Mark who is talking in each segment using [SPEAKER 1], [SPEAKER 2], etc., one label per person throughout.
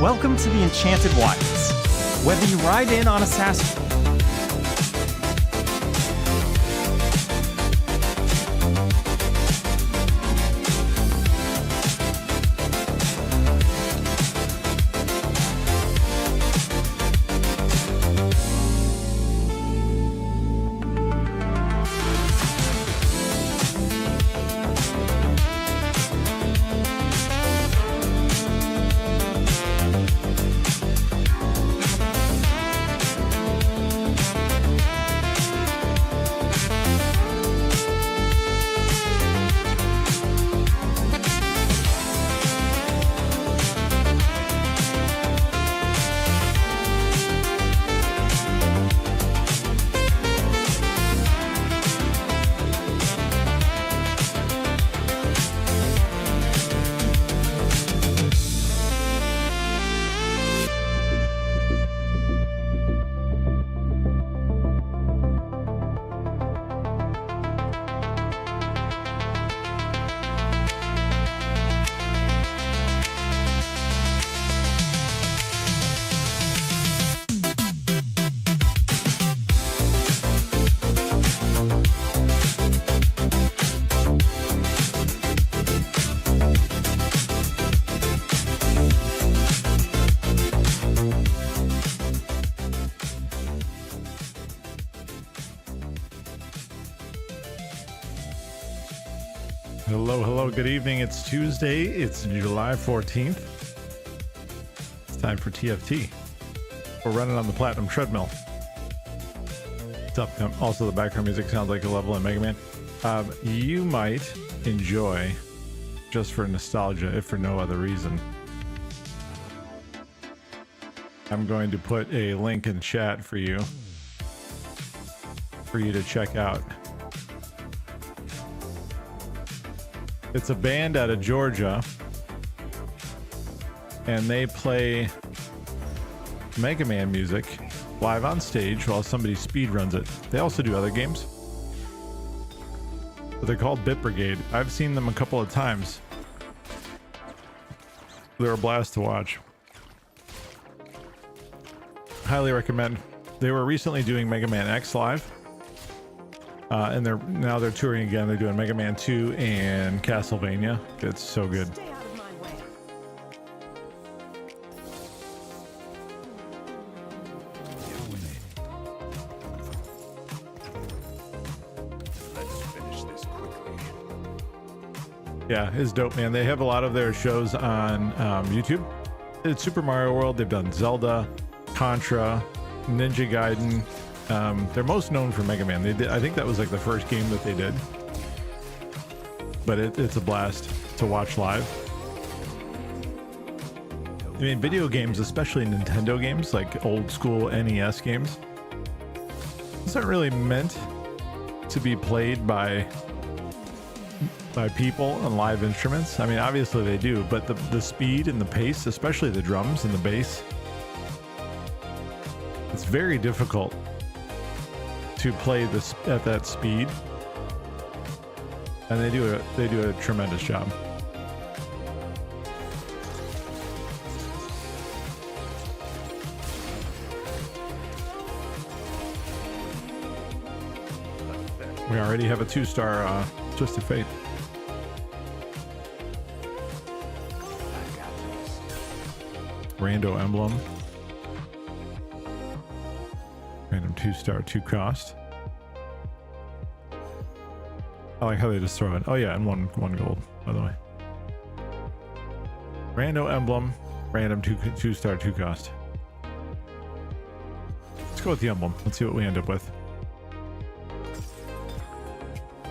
[SPEAKER 1] Welcome to the Enchanted Wilds. Whether you ride in on a sass...
[SPEAKER 2] Hello, good evening. It's Tuesday. It's July 14th. It's time for TFT. We're running on the Platinum Treadmill. Also, the background music sounds like a level in Mega Man. You might enjoy, just for nostalgia, if for no other reason, I'm going to put a link in chat for you to check out. It's a band out of Georgia, and they play Mega Man music live on stage while somebody speed runs it. They also do other games, but they're called Bit Brigade. I've seen them a couple of times. They're a blast to watch. Highly recommend. They were recently doing Mega Man X live. And they're touring again. They're doing Mega Man 2 and Castlevania. It's so good.
[SPEAKER 3] Stay out of my way.
[SPEAKER 4] Let's finish this quickly.
[SPEAKER 2] Yeah, it's dope, man. They have a lot of their shows on YouTube. It's Super Mario World. They've done Zelda, Contra, Ninja Gaiden. They're most known for Mega Man. I think that was like the first game that they did, but it's a blast to watch live. I mean, video games, especially Nintendo games, like old school NES games, those aren't really meant to be played by people on live instruments. I mean, obviously they do, but the speed and the pace, especially the drums and the bass, it's very difficult to play this at that speed, and they do a tremendous job. We already have a 2-star Twisted Fate. Rando Emblem. Random 2-star 2 cost. I like how they just throw it. Oh yeah, and one gold, by the way. Rando Emblem, random 2-star 2 cost. Let's go with the emblem. Let's see what we end up with.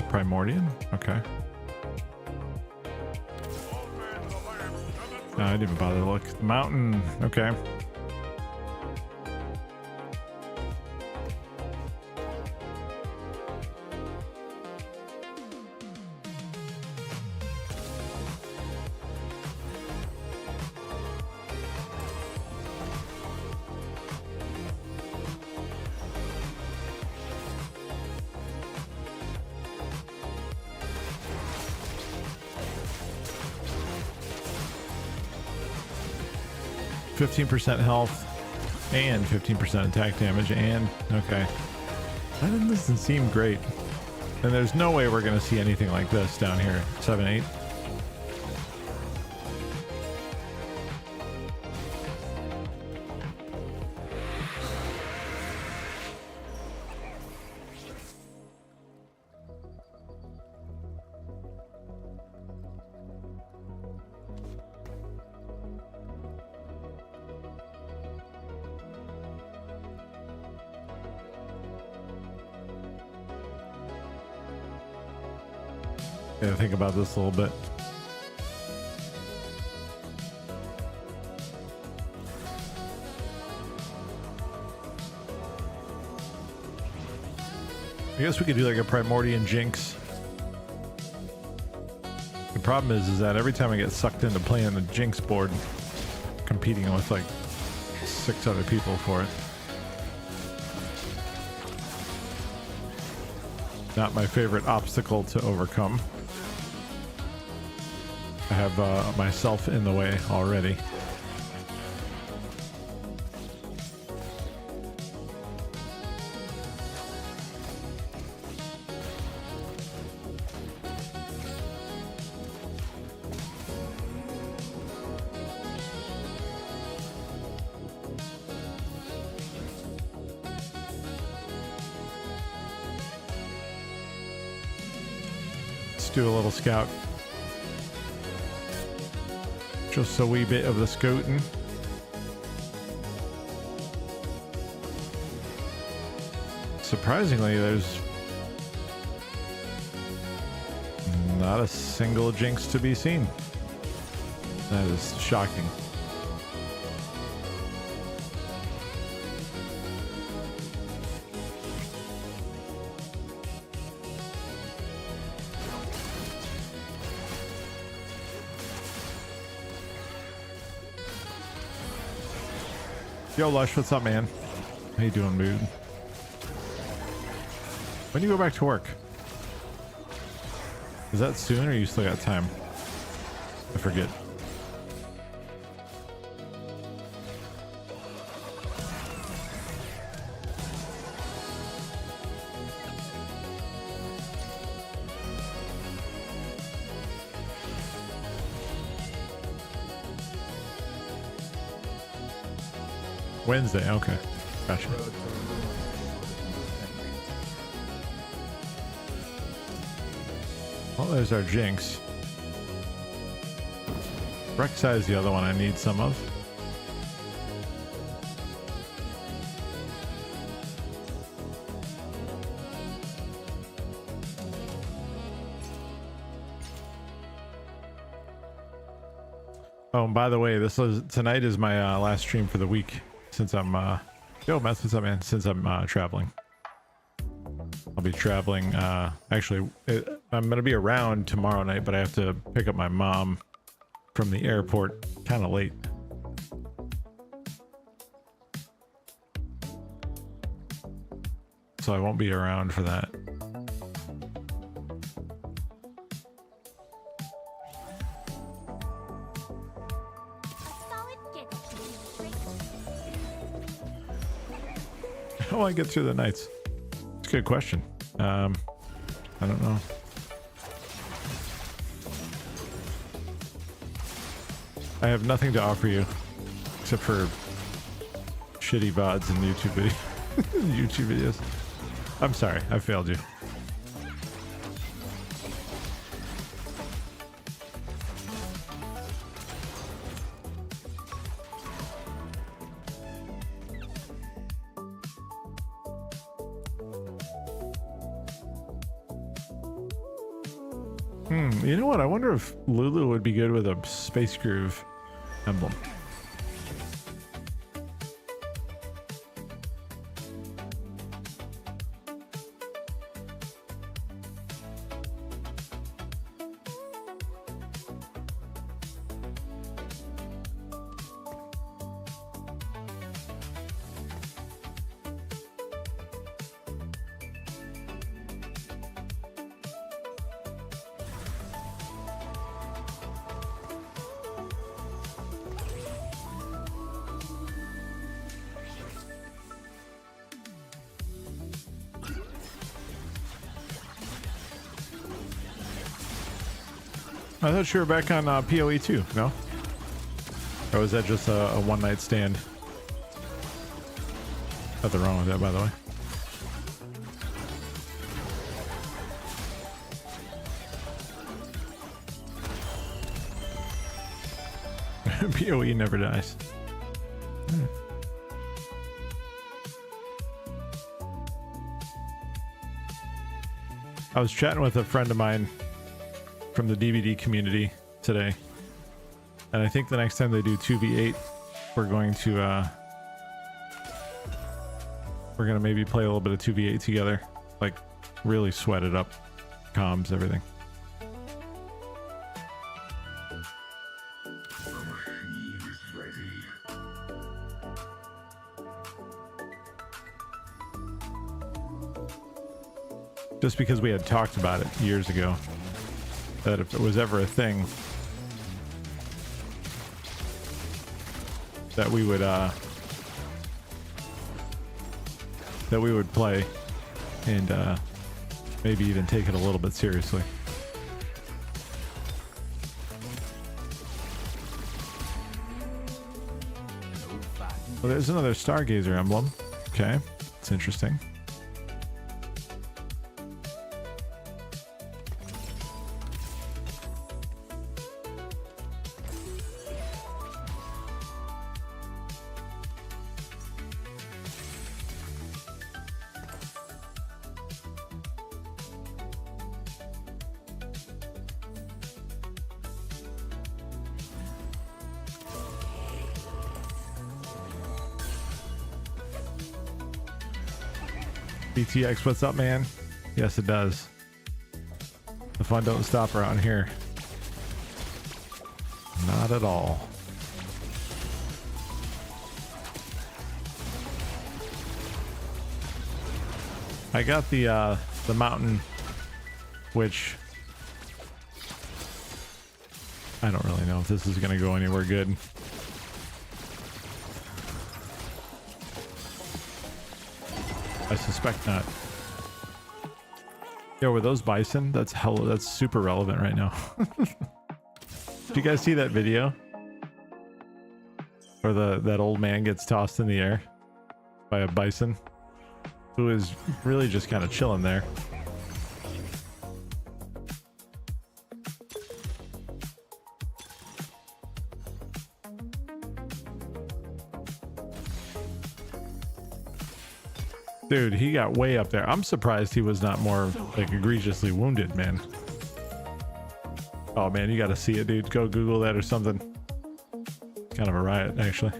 [SPEAKER 2] Primordian, okay. No, I didn't even bother to look. The mountain, okay. 15% health and 15% attack damage, and okay, that doesn't seem great. And there's no way we're going to see anything like this down here. 7-8. Gotta think about this a little bit. I guess we could do like a Primordian Jinx. The problem is that every time I get sucked into playing the Jinx board, competing with like 6 other people for it. Not my favorite obstacle to overcome. I have myself in the way already. Let's do a little scout. Just a wee bit of the scouting. Surprisingly, there's not a single Jinx to be seen. That is shocking. Yo, Lush, what's up, man? How you doing, dude? When do you go back to work? Is that soon, or you still got time? I forget. Wednesday, okay. Gotcha. Well, there's our Jinx. Rek'Sai is the other one I need some of. Oh, and by the way, tonight is my last stream for the week. Since I'm yo, Meth, what's up, man? Since I'm traveling, I'll be traveling. Actually, I'm gonna be around tomorrow night, but I have to pick up my mom from the airport kind of late. So I won't be around for that. How do I get through the nights? It's a good question. I don't know. I have nothing to offer you except for shitty VODs and YouTube videos. I'm sorry, I failed you. You know what? I wonder if Lulu would be good with a Space Groove emblem. I thought you were back on PoE too. No? Or was that just a one-night stand? Nothing wrong with that, by the way. PoE never dies. I was chatting with a friend of mine from the DVD community today, and I think the next time they do 2v8, we're going to maybe play a little bit of 2v8 together, like really sweat it up, comms, everything. Just because we had talked about it years ago, that if it was ever a thing, that we would play and maybe even take it a little bit seriously. Well, there's another Stargazer emblem. Okay, it's interesting. BTX, what's up, man? Yes, it does. The fun don't stop around here. Not at all. I got the mountain, which I don't really know if this is gonna go anywhere good. I suspect not. Yo, were those bison? That's super relevant right now. Did you guys see that video where that old man gets tossed in the air by a bison who is really just kind of chilling there? Dude, he got way up there. I'm surprised he was not more like egregiously wounded, man. Oh man, you gotta see it, dude. Go Google that or something. It's kind of a riot, actually.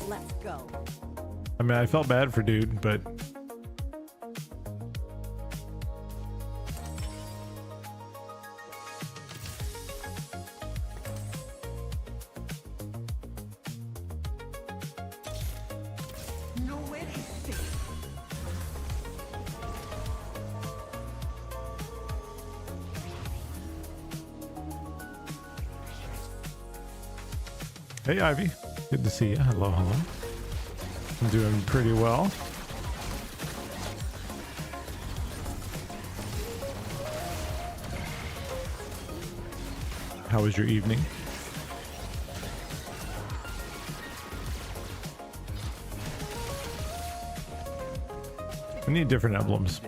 [SPEAKER 3] Let's go.
[SPEAKER 2] I mean, I felt bad for dude, but hey, Ivy. Good to see you. Hello, hello. I'm doing pretty well. How was your evening? I need different emblems.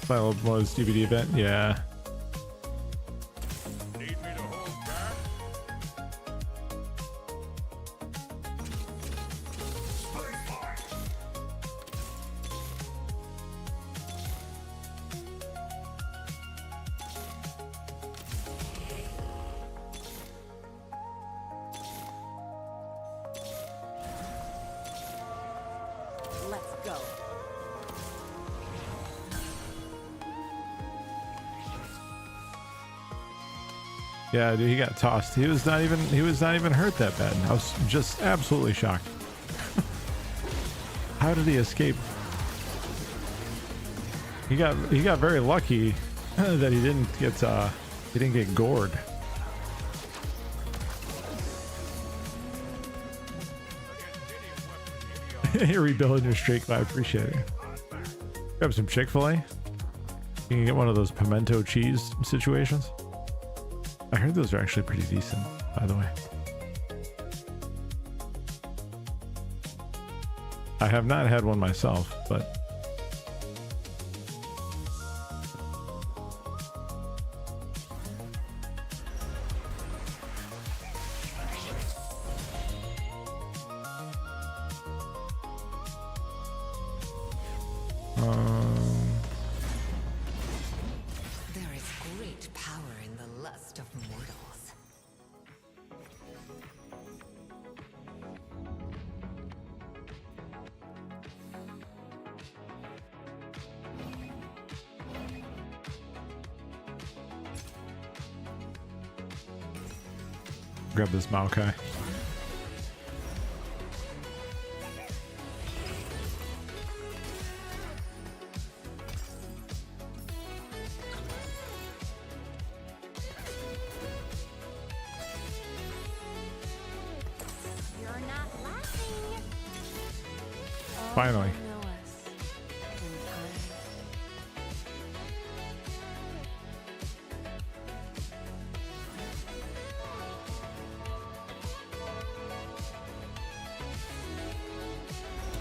[SPEAKER 2] Final was DVD event, yeah.
[SPEAKER 4] Need me to hold back?
[SPEAKER 3] Let's go.
[SPEAKER 2] Yeah, dude, he got tossed. He was not even hurt that bad. I was just absolutely shocked. How did he escape? He got very lucky that he didn't get gored. You're rebuilding your streak, but I appreciate it. Grab some Chick-fil-A. You can get one of those pimento cheese situations. I heard those are actually pretty decent, by the way. I have not had one myself, but
[SPEAKER 5] There is great power in the lust of mortals.
[SPEAKER 2] grab this Maokai.
[SPEAKER 3] You're not laughing.
[SPEAKER 2] Finally.
[SPEAKER 3] You know us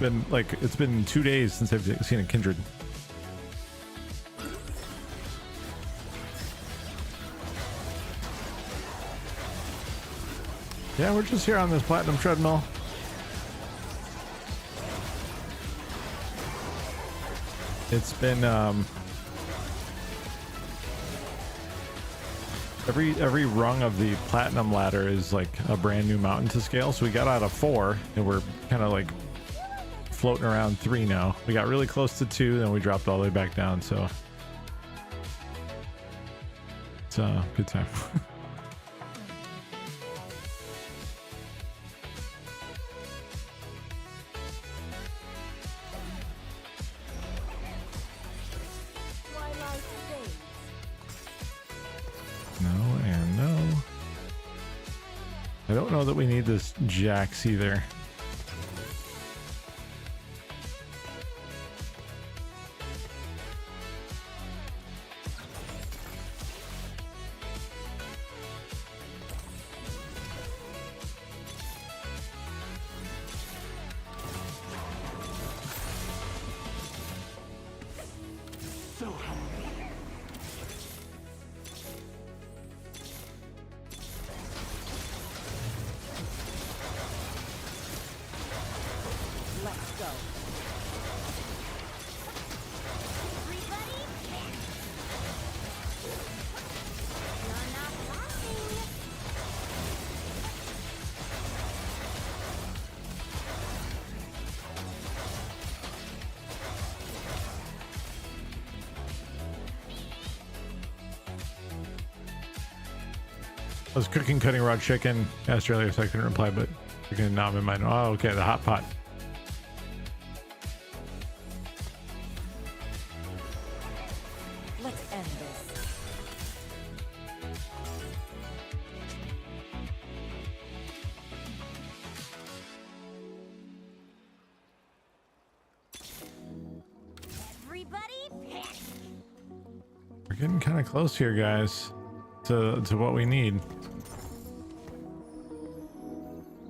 [SPEAKER 3] in time.
[SPEAKER 2] It's been 2 days since I've seen a kindred. Yeah, we're just here on this platinum treadmill. It's been every rung of the platinum ladder is like a brand new mountain to scale. So we got out of 4 and we're kind of like floating around 3 now. We got really close to 2, then we dropped all the way back down. So it's a good time.
[SPEAKER 3] Twilight fades.
[SPEAKER 2] No and no. I don't know that we need this Jax either.
[SPEAKER 3] Let's go. Everybody, you're not laughing.
[SPEAKER 2] I was cooking cutting raw chicken. Asked earlier, so I couldn't reply, but chicken and knob in mind. Oh, okay, the hot pot.
[SPEAKER 3] Let's end this. Everybody, pick.
[SPEAKER 2] We're getting kind of close here, guys, to what we need.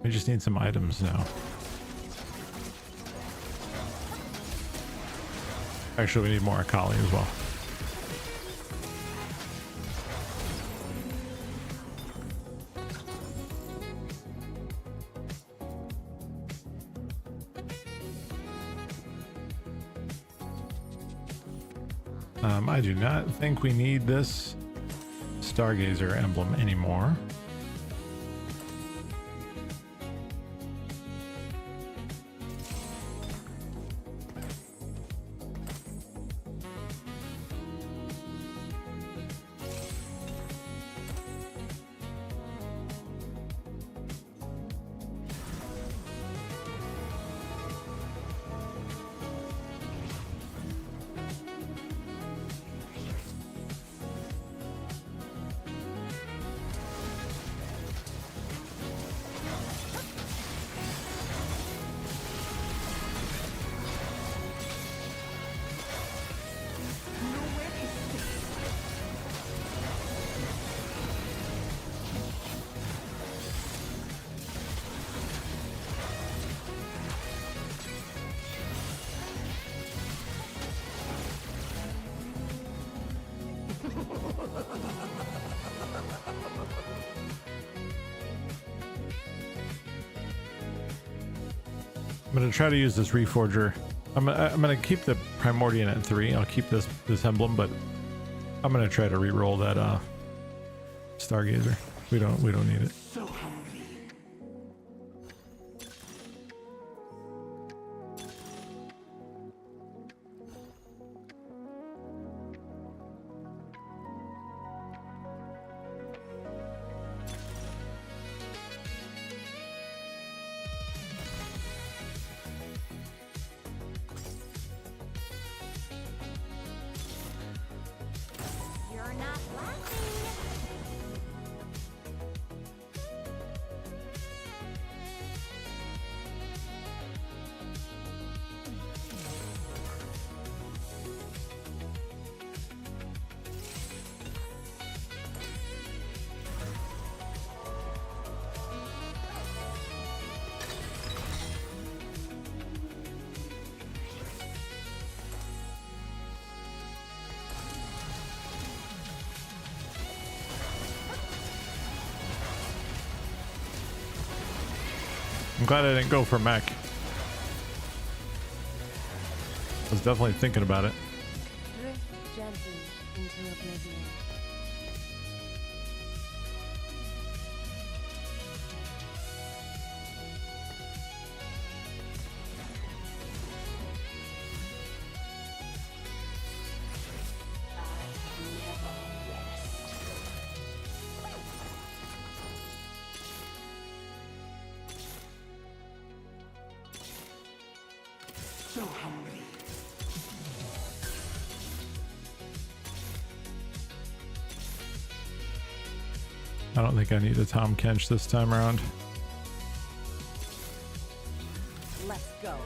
[SPEAKER 2] We just need some items now. Actually, we need more Akali as well. I do not think we need this Stargazer emblem anymore. I'm gonna try to use this Reforger. I'm gonna keep the Primordian at 3. I'll keep this emblem, but I'm gonna try to re-roll that Stargazer. We don't need it.
[SPEAKER 3] You're not laughing.
[SPEAKER 2] I'm glad I didn't go for mech. I was definitely thinking about it.
[SPEAKER 6] Drift gently into oblivion.
[SPEAKER 2] I don't think I need a Tom Kench this time around.
[SPEAKER 6] Let's go.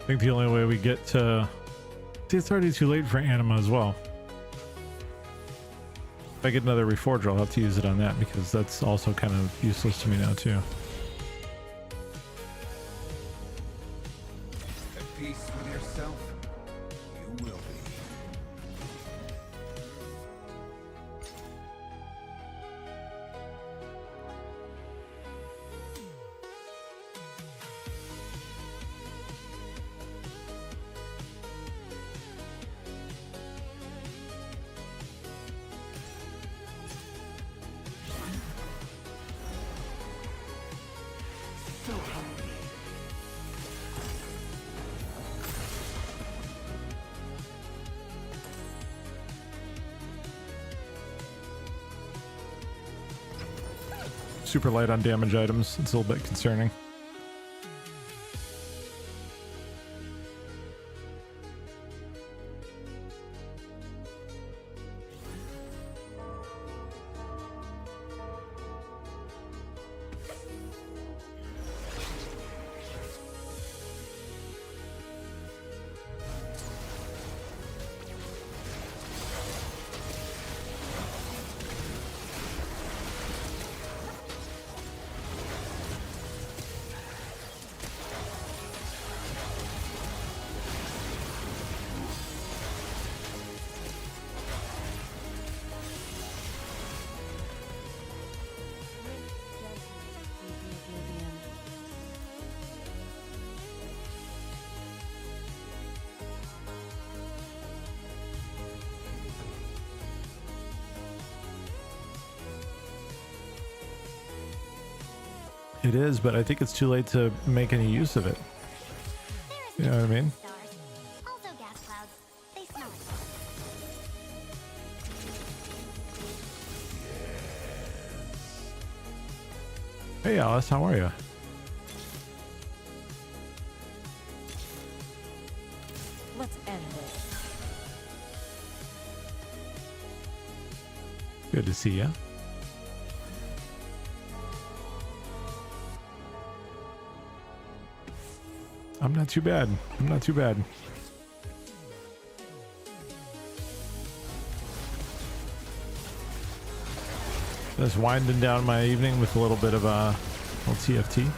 [SPEAKER 2] I think the only way we get to... See, it's already too late for Anima as well. If I get another Reforger, I'll have to use it on that because that's also kind of useless to me now too.
[SPEAKER 4] At peace with yourself, you will be.
[SPEAKER 2] Super light on damage items. It's a little bit concerning. It is, but I think it's too late to make any use of it. You know what I mean?
[SPEAKER 3] Stars. Also gas clouds. They smell it.
[SPEAKER 2] Hey Alice, how are you?
[SPEAKER 6] Let's end this.
[SPEAKER 2] Good to see ya. I'm not too bad. I'm not too bad. Just winding down my evening with a little bit of a little TFT.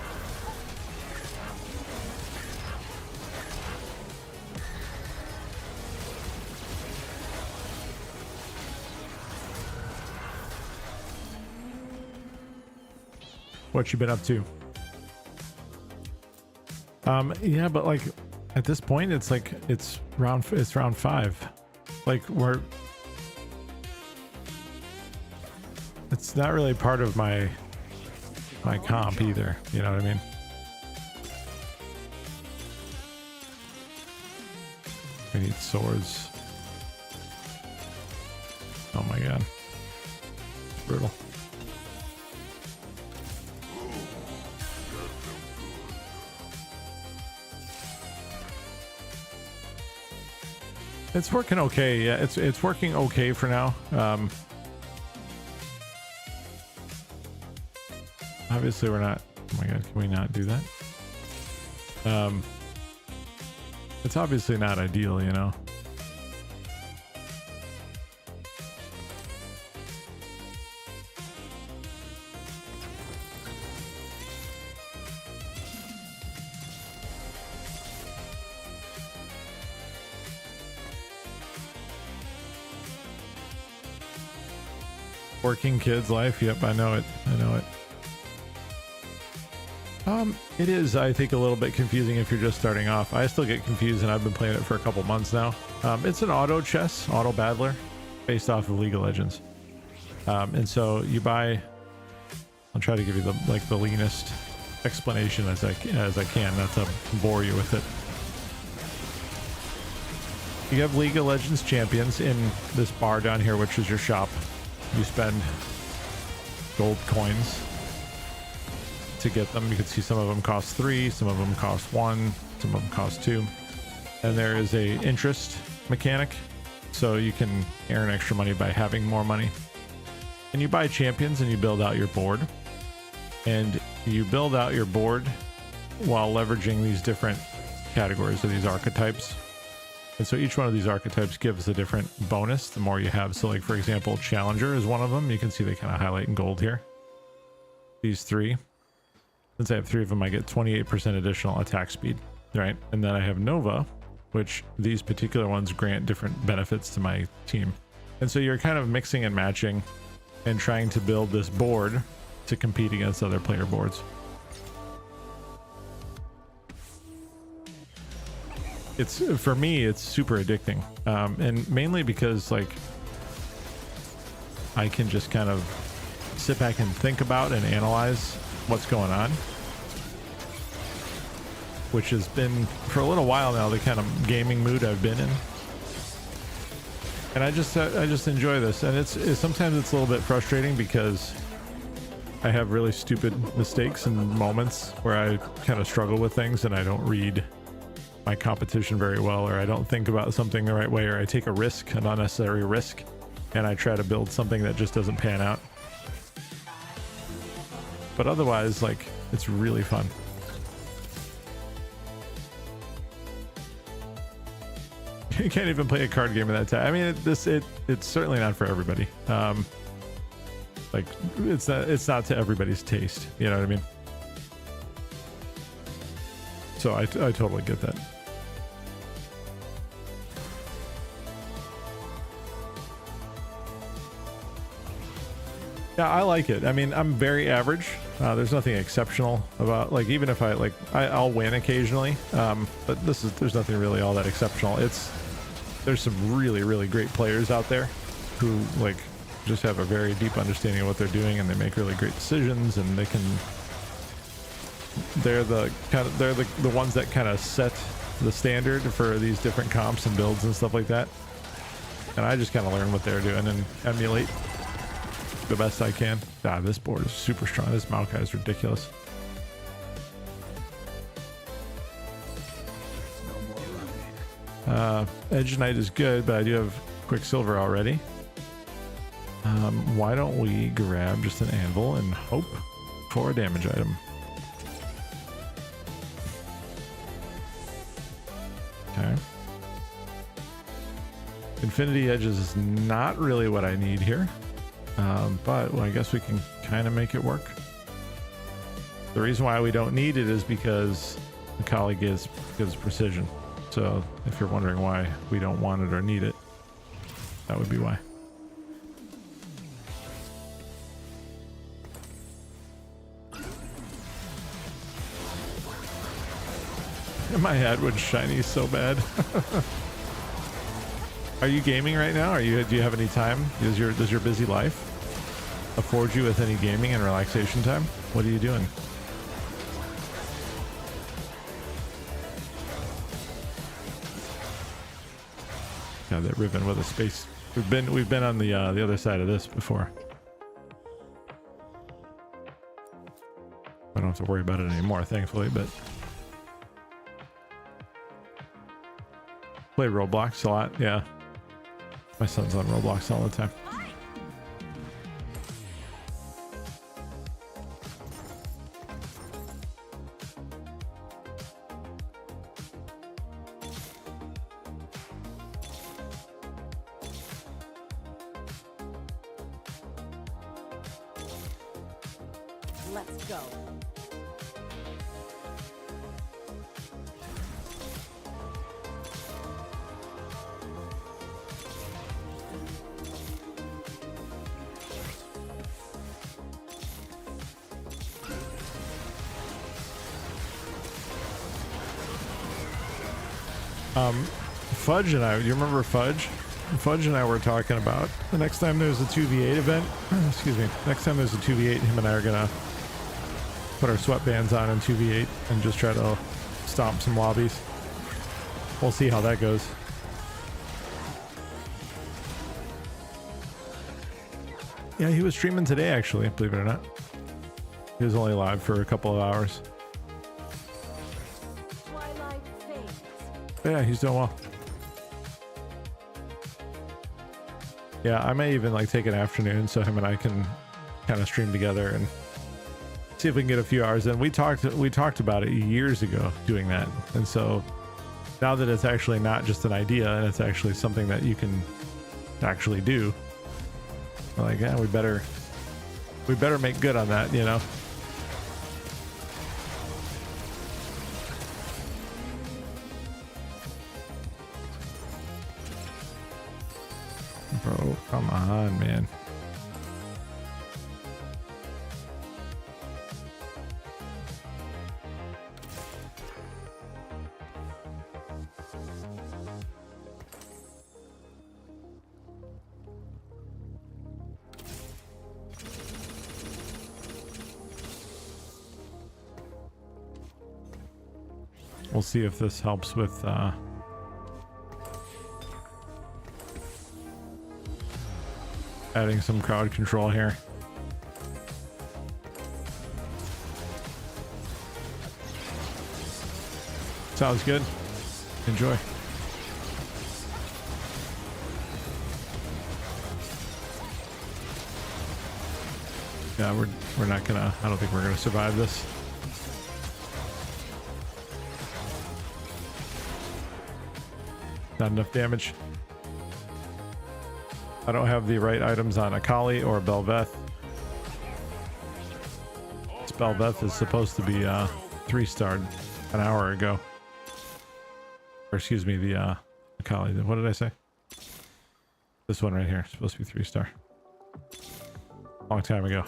[SPEAKER 2] What you been up to? Yeah, but like at this point it's like it's round 5. Like it's not really part of my comp either, you know what I mean? I need swords. Oh my god. Brutal. It's working okay. Yeah, it's working okay for now. Obviously we're not, oh my god, can we not do that? It's obviously not ideal, you know. Working kids life. Yep, I know it. I know it. It is, I think, a little bit confusing if you're just starting off. I still get confused, and I've been playing it for a couple months now. It's an auto battler based off of League of Legends. And so you buy, I'll try to give you the leanest explanation as I can, not to bore you with it. You have League of Legends champions in this bar down here, which is your shop. You spend gold coins to get them. You can see some of them cost 3, some of them cost 1, some of them cost 2. And there is a interest mechanic, so you can earn extra money by having more money. And you buy champions and you build out your board. And you build out your board while leveraging these different categories of these archetypes. And so each one of these archetypes gives a different bonus the more you have. So like, for example, Challenger is one of them. You can see they kind of highlight in gold here. These 3. Since I have 3 of them, I get 28% additional attack speed, right? And then I have Nova, which these particular ones grant different benefits to my team. And so you're kind of mixing and matching and trying to build this board to compete against other player boards. It's, for me, it's super addicting, and mainly because like I can just kind of sit back and think about and analyze what's going on, which has been for a little while now the kind of gaming mood I've been in, and I just enjoy this. And it's sometimes it's a little bit frustrating because I have really stupid mistakes and moments where I kind of struggle with things and I don't read my competition very well, or I don't think about something the right way, or I take a risk, an unnecessary risk, and I try to build something that just doesn't pan out. But otherwise, like, it's really fun. You can't even play a card game at that time. I mean, it's certainly not for everybody. Like, it's not to everybody's taste. You know what I mean? So I totally get that. Yeah, I like it. I mean, I'm very average. There's nothing exceptional about, like, even if I'll win occasionally, but there's nothing really all that exceptional. There's some really, really great players out there who like just have a very deep understanding of what they're doing, and they make really great decisions, and they're the ones that kind of set the standard for these different comps and builds and stuff like that. And I just kind of learn what they're doing and emulate the best I can. This board is super strong. This Maokai is ridiculous. Edge Knight is good, but I do have Quicksilver already. Why don't we grab just an anvil and hope for a damage item? Okay. Infinity Edges is not really what I need here, but well, I guess we can kind of make it work. The reason why we don't need it is because the Kali gives precision. So if you're wondering why we don't want it or need it, that would be why. My Hadwood shiny so bad. Are you gaming right now? Do you have any time? Does your busy life afford you with any gaming and relaxation time? What are you doing? Yeah, that ribbon with a space. We've been on the other side of this before. I don't have to worry about it anymore, thankfully, but play Roblox a lot, yeah. My son's on Roblox all the time.
[SPEAKER 6] Let's go.
[SPEAKER 2] Fudge and I, do you remember Fudge? Fudge and I were talking about the next time there's a 2v8 event, excuse me, next time there's a 2v8, him and I are gonna put our sweatbands on in 2v8 and just try to stomp some lobbies. We'll see how that goes. Yeah, he was streaming today actually, believe it or not. He was only live for a couple of hours.
[SPEAKER 6] Twilight fades.
[SPEAKER 2] But yeah, he's doing well. Yeah, I may even like take an afternoon so him and I can kind of stream together and see if we can get a few hours in. We talked about it years ago doing that, and so now that it's actually not just an idea and it's actually something that you can actually do, we're like, yeah, we better make good on that, you know. Bro, come on, man. We'll see if this helps with adding some crowd control here. Sounds good. Enjoy. Yeah, we're not gonna, I don't think we're gonna survive this. Not enough damage. I don't have the right items on Akali or Belveth. This Belveth is supposed to be 3-starred an hour ago. Or excuse me, the Akali. What did I say? This one right here is supposed to be 3-star. Long time ago.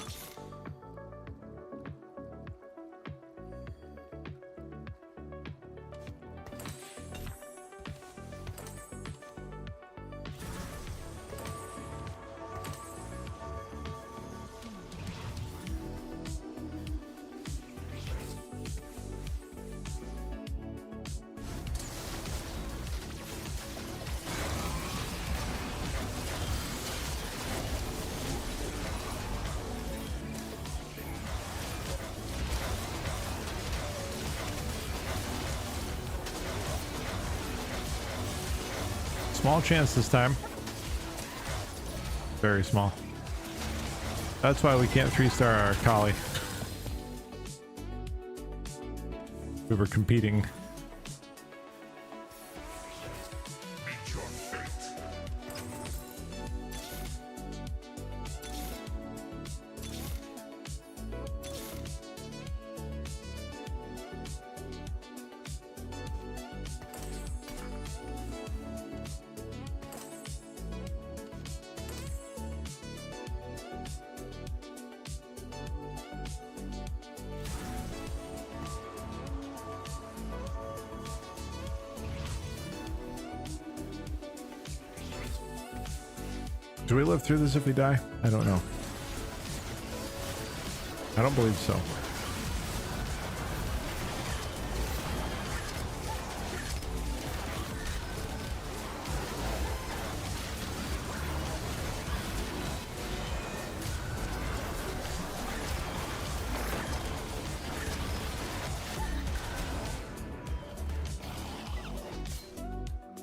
[SPEAKER 2] Small chance this time. Very small. That's why we can't 3-star our Kali. We were competing. Do we live through this if we die? I don't know. I don't believe so.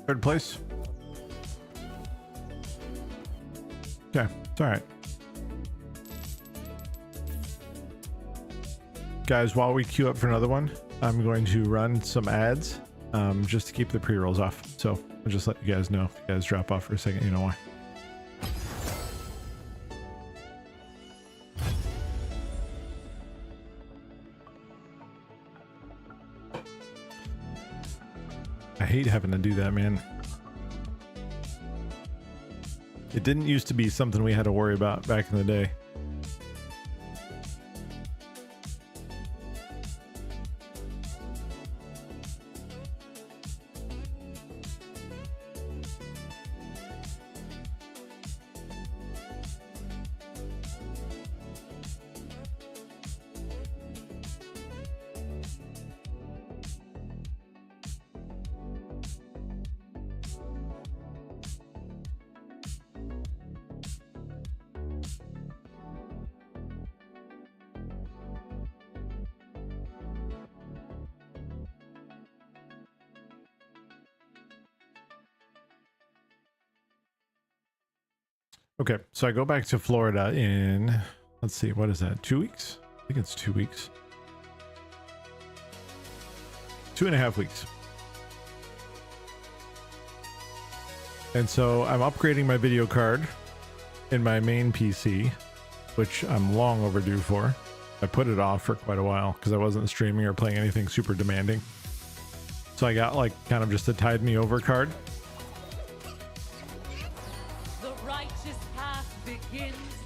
[SPEAKER 2] Third place. Okay, it's all right. Guys, while we queue up for another one, I'm going to run some ads just to keep the pre-rolls off. So I'll just let you guys know. If you guys drop off for a second, you know why. I hate having to do that, man. It didn't used to be something we had to worry about back in the day. Okay, so I go back to Florida in, let's see, what is that? 2 weeks? I think it's 2 weeks. 2.5 weeks. And so I'm upgrading my video card in my main PC, which I'm long overdue for. I put it off for quite a while because I wasn't streaming or playing anything super demanding. So I got like kind of just a tide me over card.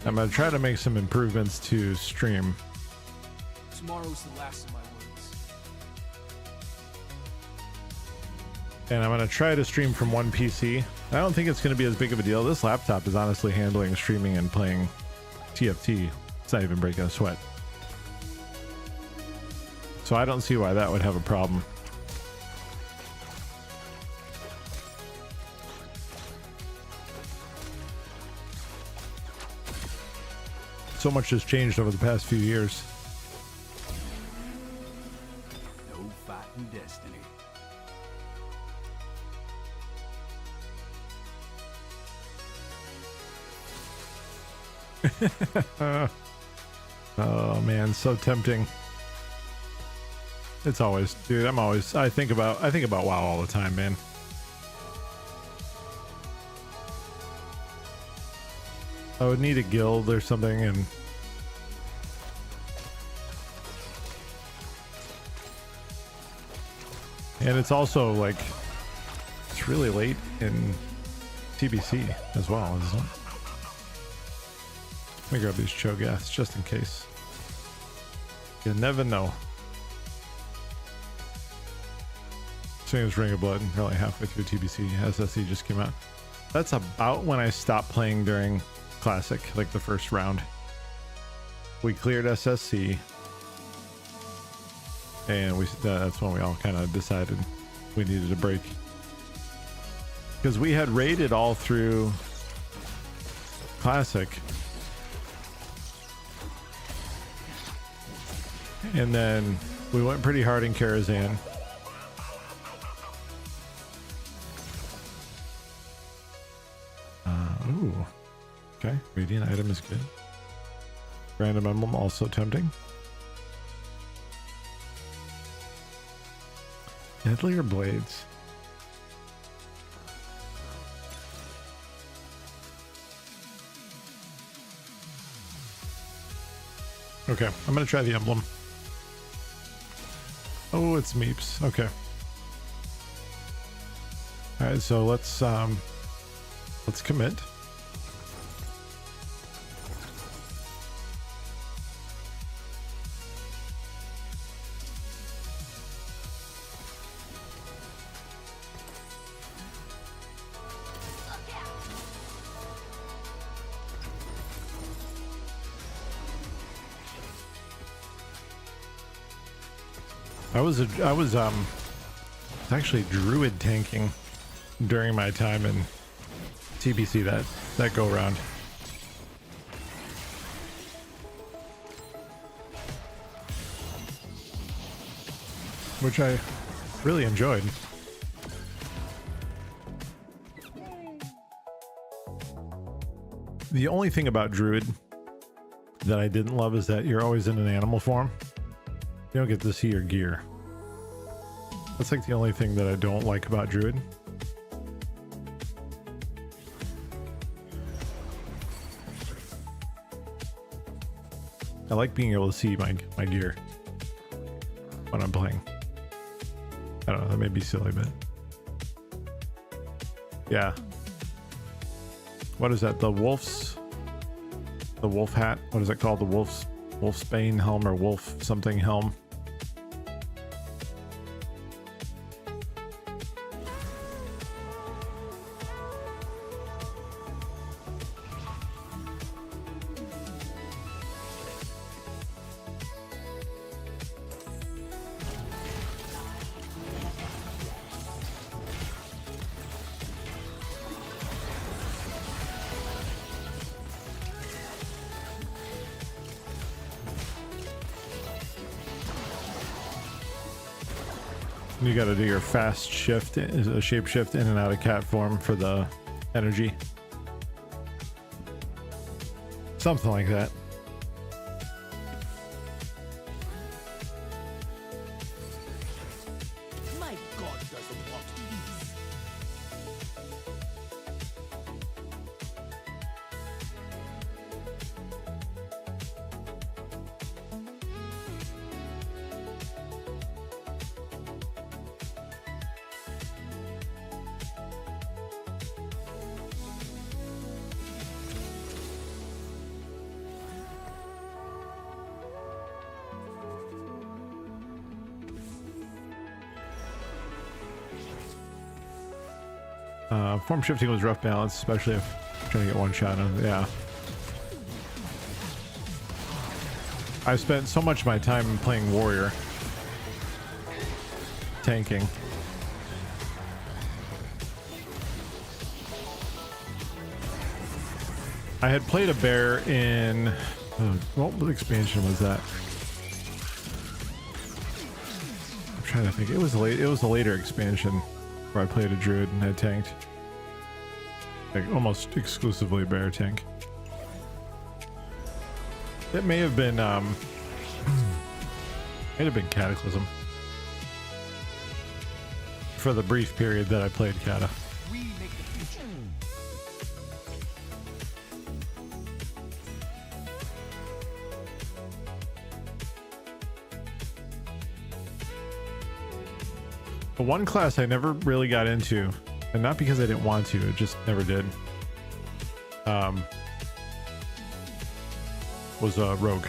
[SPEAKER 2] I'm gonna try to make some improvements to stream.
[SPEAKER 4] Tomorrow's the last of my words.
[SPEAKER 2] And I'm gonna try to stream from one PC. I don't think it's gonna be as big of a deal. This laptop is honestly handling streaming and playing TFT. It's not even breaking a sweat. So I don't see why that would have a problem. So much has changed over the past few years.
[SPEAKER 4] No fighting destiny.
[SPEAKER 2] Oh man, so tempting. It's always, dude, I think about WoW all the time, man. I would need a guild or something, and it's also like it's really late in TBC as well, isn't it? Let me grab these Cho'Gaths just in case. You never know. Same as Ring of Blood, probably halfway through TBC. SSC just came out. That's about when I stopped playing during Classic, like the first round. We cleared SSC, and that's when we all kind of decided we needed a break, because we had raided all through Classic, and then we went pretty hard in Karazhan. Ooh. Okay. Radiant item is good. Random emblem also tempting. Deadlier blades. Okay, I'm gonna try the emblem. Oh, it's Meeps. Okay. All right, so let's commit. I was actually druid tanking during my time in TBC that go around. Which I really enjoyed. The only thing about druid that I didn't love is that you're always in an animal form. You don't get to see your gear. That's like the only thing that I don't like about druid. I like being able to see my gear when I'm playing. I don't know, that may be silly, but yeah. What is that? The wolf hat? What is it called? The wolfsbane helm or wolf something helm? You gotta do your fast shift, a shape shift in and out of cat form for the energy. Something like that.
[SPEAKER 4] My god doesn't want peace.
[SPEAKER 2] Form shifting was rough balance, especially if trying to get one shot on. Yeah. I've spent so much of my time playing warrior, tanking. I had played a bear in what expansion was that? I'm trying to think. It was a later expansion where I played a druid and I tanked. Like almost exclusively bear tank. It may have been Cataclysm for the brief period that I played Cata.
[SPEAKER 4] We make the future.
[SPEAKER 2] The one class I never really got into, and not because I didn't want to, it just never did, was Rogue.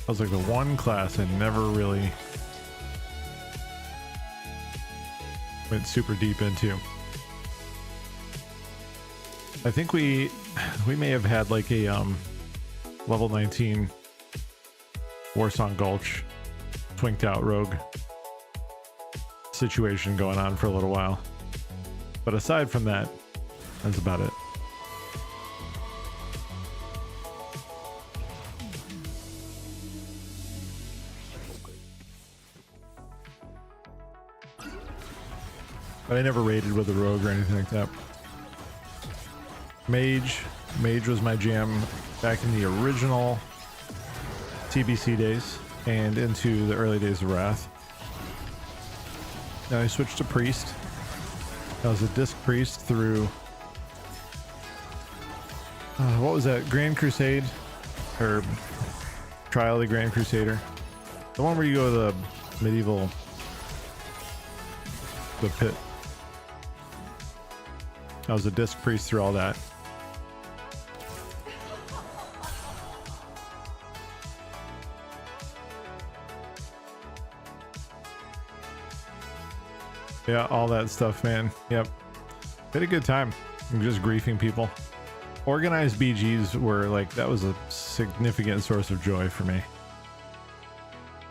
[SPEAKER 2] I was like the one class I never really went super deep into. I think we may have had like a level 19 Warsong Gulch twinked out rogue situation going on for a little while, but aside from that, that's about it. But I never raided with a rogue or anything like that. Mage was my jam back in the original TBC days and into the early days of Wrath. Then I switched to priest. I was a disc priest through what was that, Grand Crusade or Trial of the Grand Crusader, the one where you go to the medieval, the pit. I was a disc priest through all that. Yeah, all that stuff, man. Yep. Had a good time. I'm just griefing people. Organized BGs were like, that was a significant source of joy for me.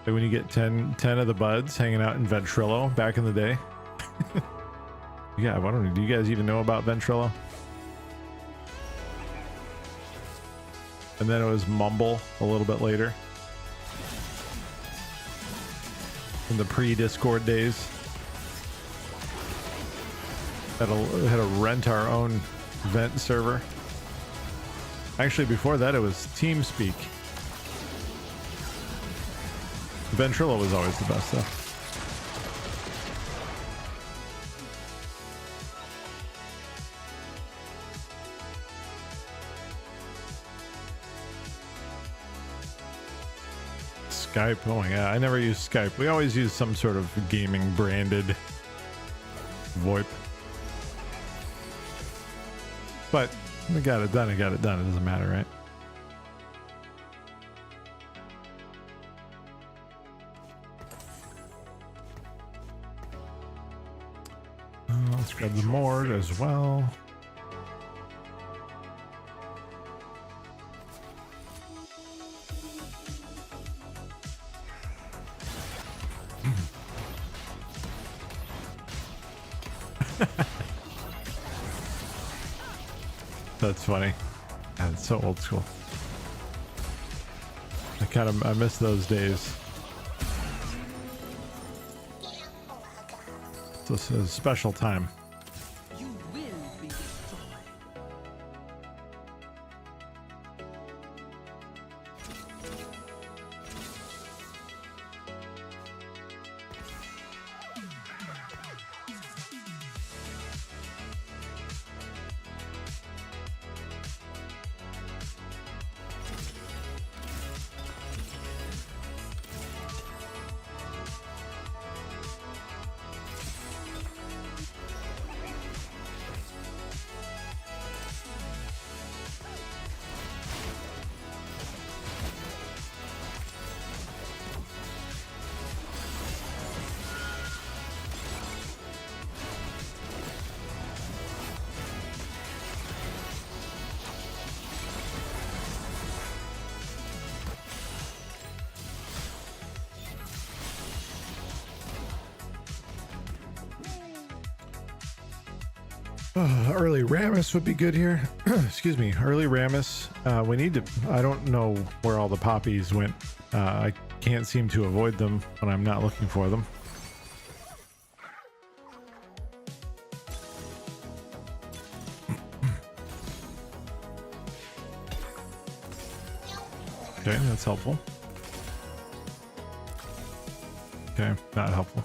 [SPEAKER 2] Like when you get 10 of the buds hanging out in Ventrilo back in the day. Yeah, I don't know. Do you guys even know about Ventrilo? And then it was Mumble a little bit later. In the pre-Discord days. Had to rent our own vent server. Actually, before that, it was TeamSpeak. Ventrilo was always the best, though. Skype, oh my god, I never used Skype. We always use some sort of gaming branded VoIP. But I got it done. It doesn't matter, right? Let's grab the Mord as well. That's funny. God, it's so old school. I miss those days. It's a special time.
[SPEAKER 5] You will be destroyed.
[SPEAKER 2] Early Rammus would be good here. Excuse me, early Rammus. We need to, I don't know where all the poppies went. I can't seem to avoid them when I'm not looking for them. Okay, that's helpful. Okay, not helpful.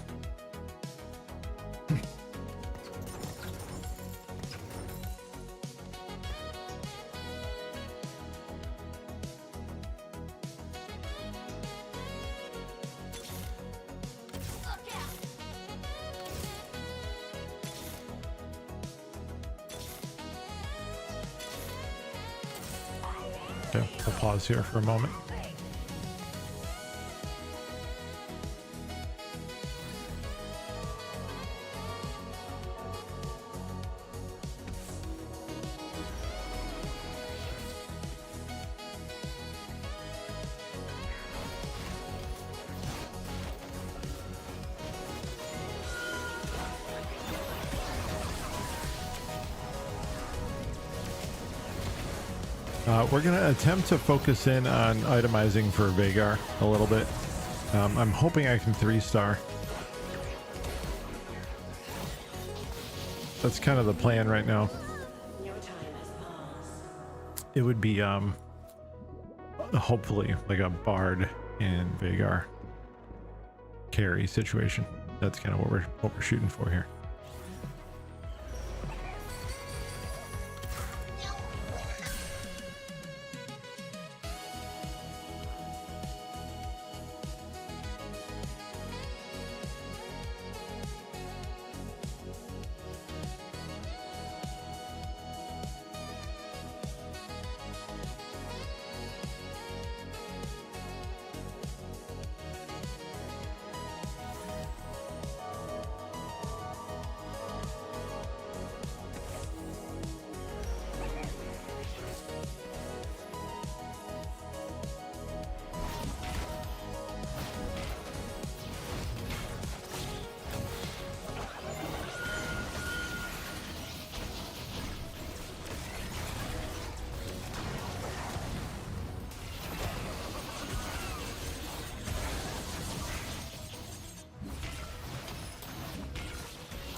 [SPEAKER 2] Okay, we'll pause here for a moment. We're going to attempt to focus in on itemizing for Vagar a little bit. I'm hoping I can 3-star. That's kind of the plan right now. It would be hopefully like a Bard and Vagar carry situation. That's kind of what we're shooting for here.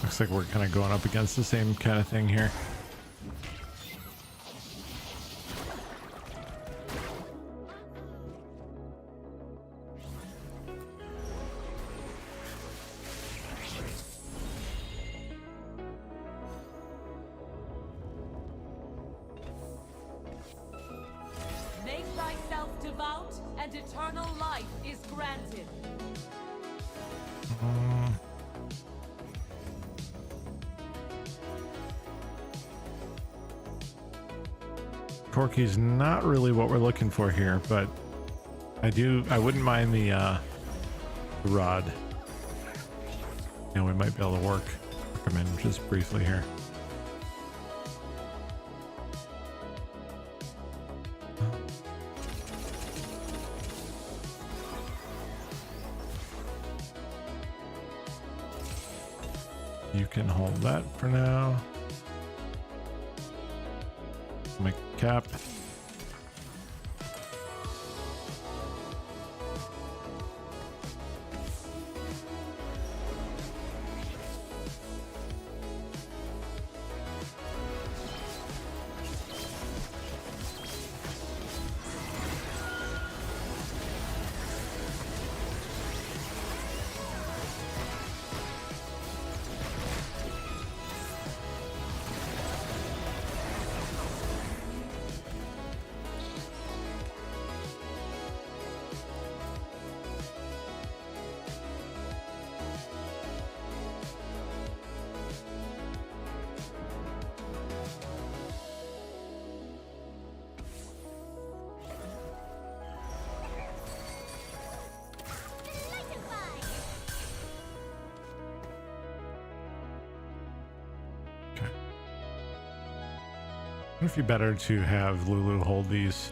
[SPEAKER 2] Looks like we're kind of going up against the same kind of thing here.
[SPEAKER 6] Make thyself devout, and eternal life is granted.
[SPEAKER 2] Corky's not really what we're looking for here, but I wouldn't mind the rod. You know, we might be able to work him in just briefly here. You can hold that for now. Make cap. It would be better to have Lulu hold these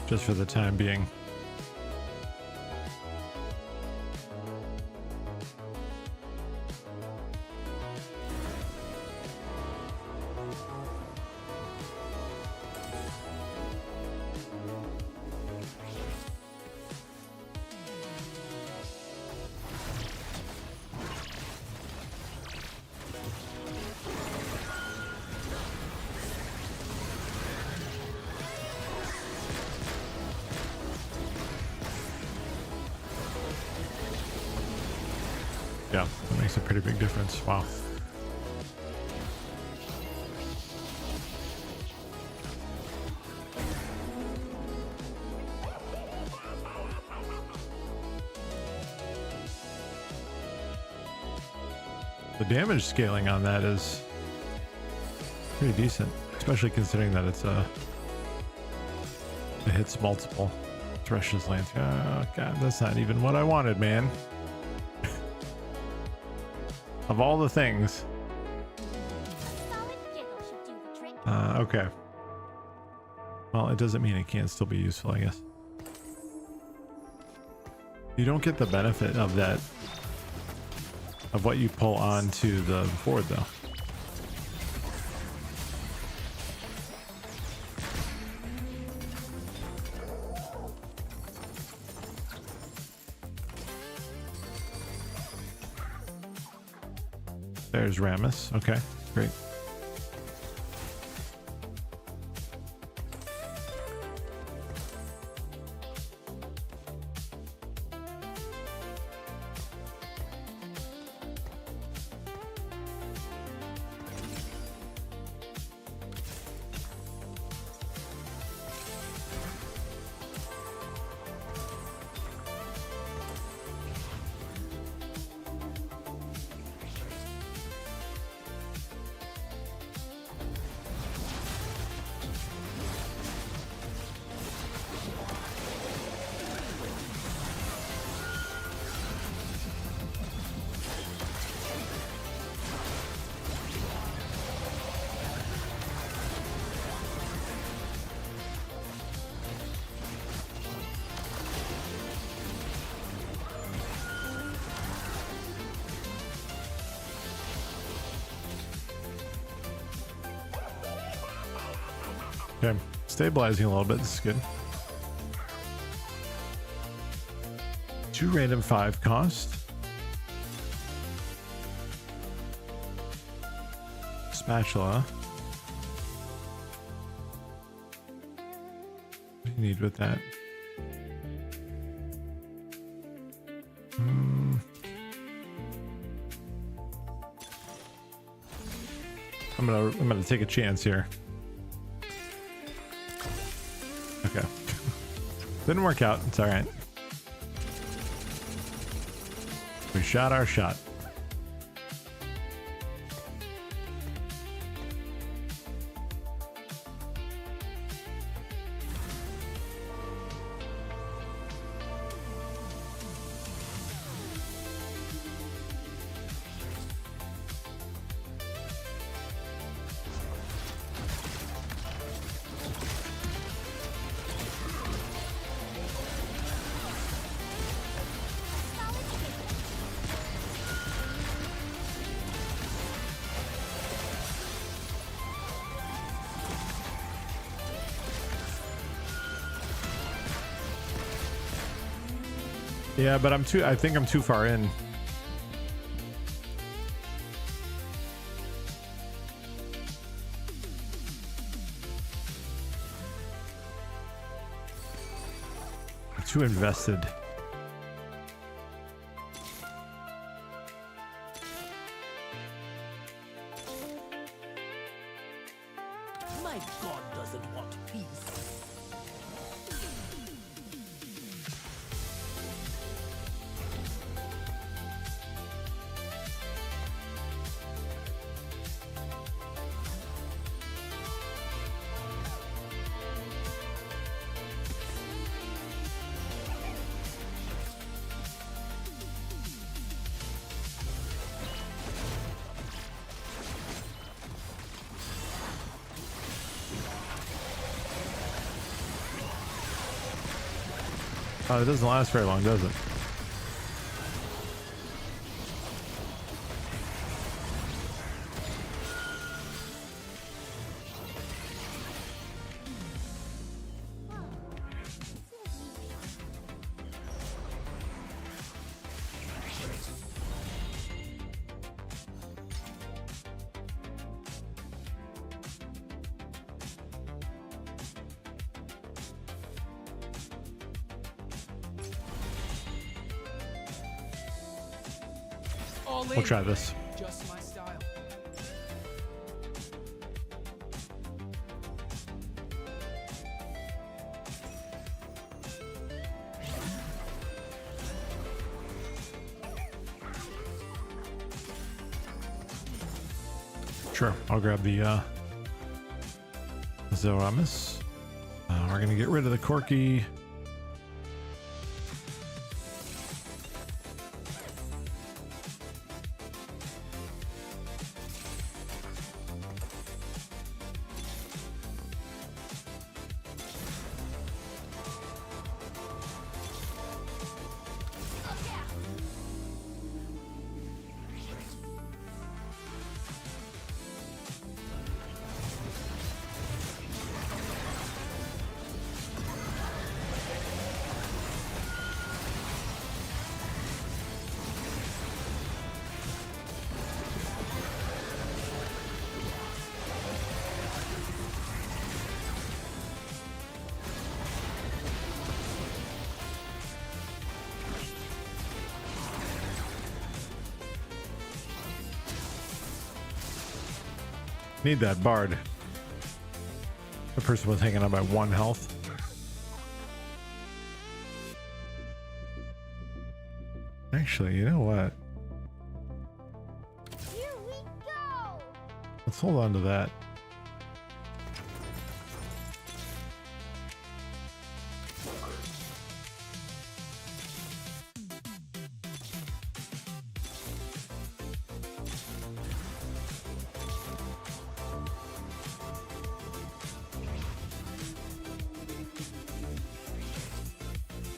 [SPEAKER 2] just for the time being. Yeah, that makes a pretty big difference. Wow. The damage scaling on that is pretty decent, especially considering that it hits multiple Thresh's lands. Oh god, that's not even what I wanted, man. Of all the things.
[SPEAKER 3] Solid jiggle should do the trick.
[SPEAKER 2] Okay. Well, it doesn't mean it can't still be useful, I guess. You don't get the benefit of that, of what you pull onto the board, though. There's Rammus. Okay, great. Okay, stabilizing a little bit. This is good. 2 random 5 cost. Spatula. What do you need with that? I'm gonna take a chance here. Okay. Didn't work out. It's all right. We shot our shot. Yeah, but I think I'm too far in. I'm too invested.
[SPEAKER 7] My god doesn't want peace.
[SPEAKER 2] Oh, it doesn't last very long, does it? We'll try this.
[SPEAKER 4] Just my style.
[SPEAKER 2] Sure, I'll grab the Zoramus. We're gonna get rid of the Corky. Need that bard. The person was hanging on by 1 health. Actually, you know what?
[SPEAKER 3] Here we go!
[SPEAKER 2] Let's hold on to that.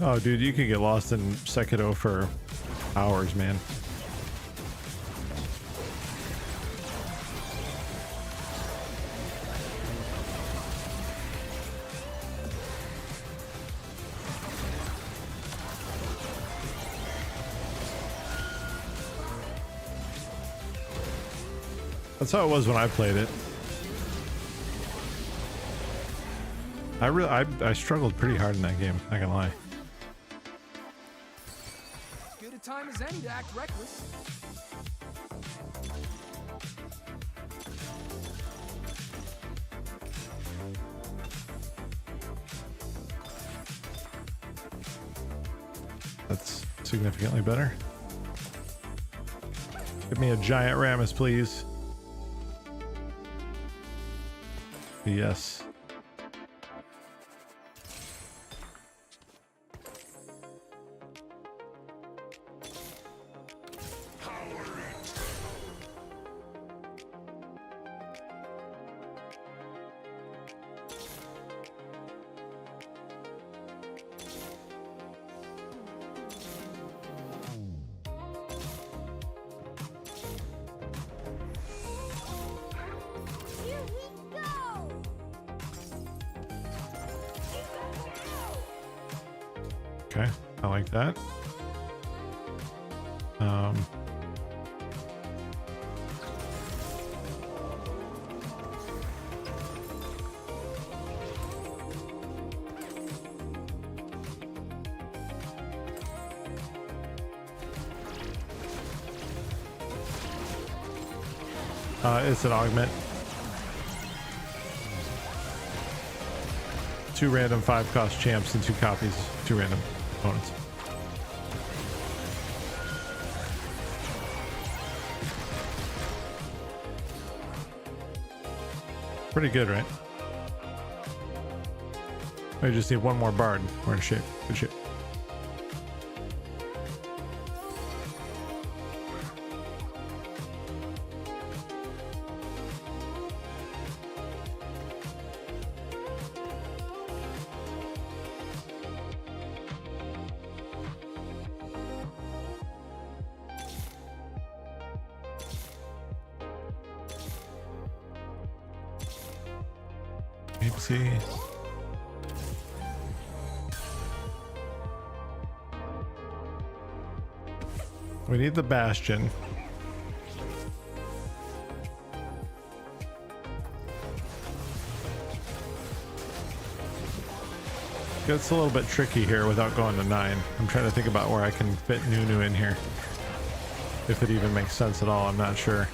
[SPEAKER 2] Oh, dude, you could get lost in Sekiro for hours, man. That's how it was when I played it. I struggled pretty hard in that game, not gonna lie.
[SPEAKER 4] As good a time as any to act reckless.
[SPEAKER 2] That's significantly better. Give me a giant Rammus, please. Yes.
[SPEAKER 3] Here we go!
[SPEAKER 2] Okay, I like that. It's an augment. 2 random 5-cost champs and 2 copies, 2 random opponents. Pretty good, right? I just need 1 more bard. We're in shape. Good shape. See. We need the bastion. It's a little bit tricky here without going to 9. I'm trying to think about where I can fit Nunu in here. If it even makes sense at all, I'm not sure.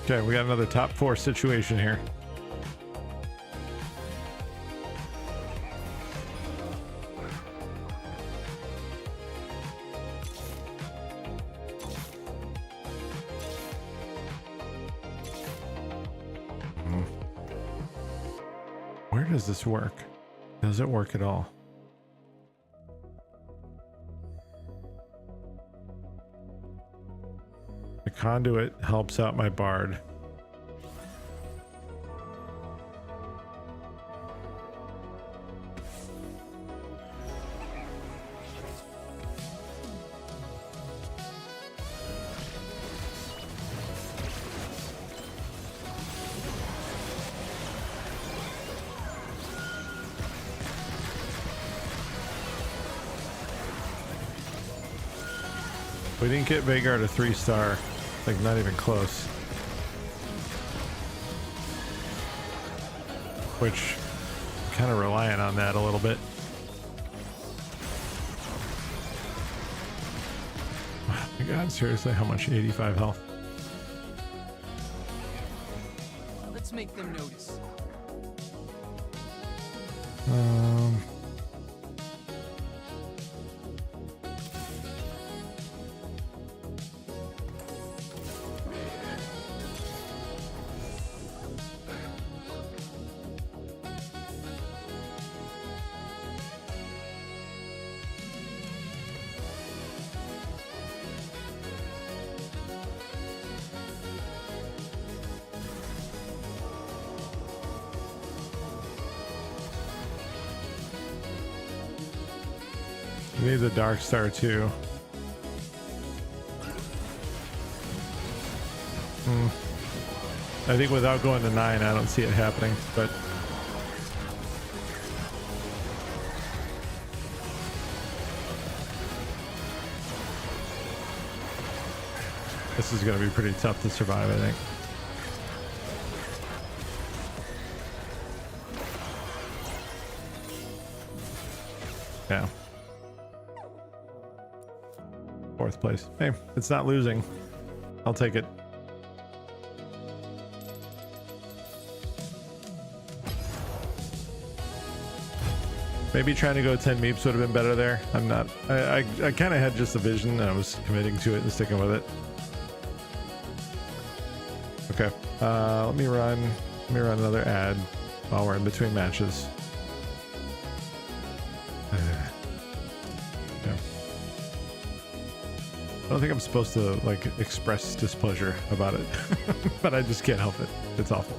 [SPEAKER 2] Okay, we got another top 4 situation here. Where does this work? Does it work at all? The conduit helps out my bard. We didn't get Vhagar to 3-star, like not even close. Which, kind of reliant on that a little bit. Oh my god, seriously, how much? 85 health.
[SPEAKER 7] Let's make them notice.
[SPEAKER 2] We need the Dark Star too. I think without going to 9, I don't see it happening, but this is going to be pretty tough to survive, I think. Yeah. 4th place. Hey, it's not losing. I'll take it. Maybe trying to go 10 meeps would have been better there. I'm not. I kind of had just a vision and I was committing to it and sticking with it. Okay. Let me run another ad while we're in between matches. Yeah. I don't think I'm supposed to like express displeasure about it, but I just can't help it. It's awful.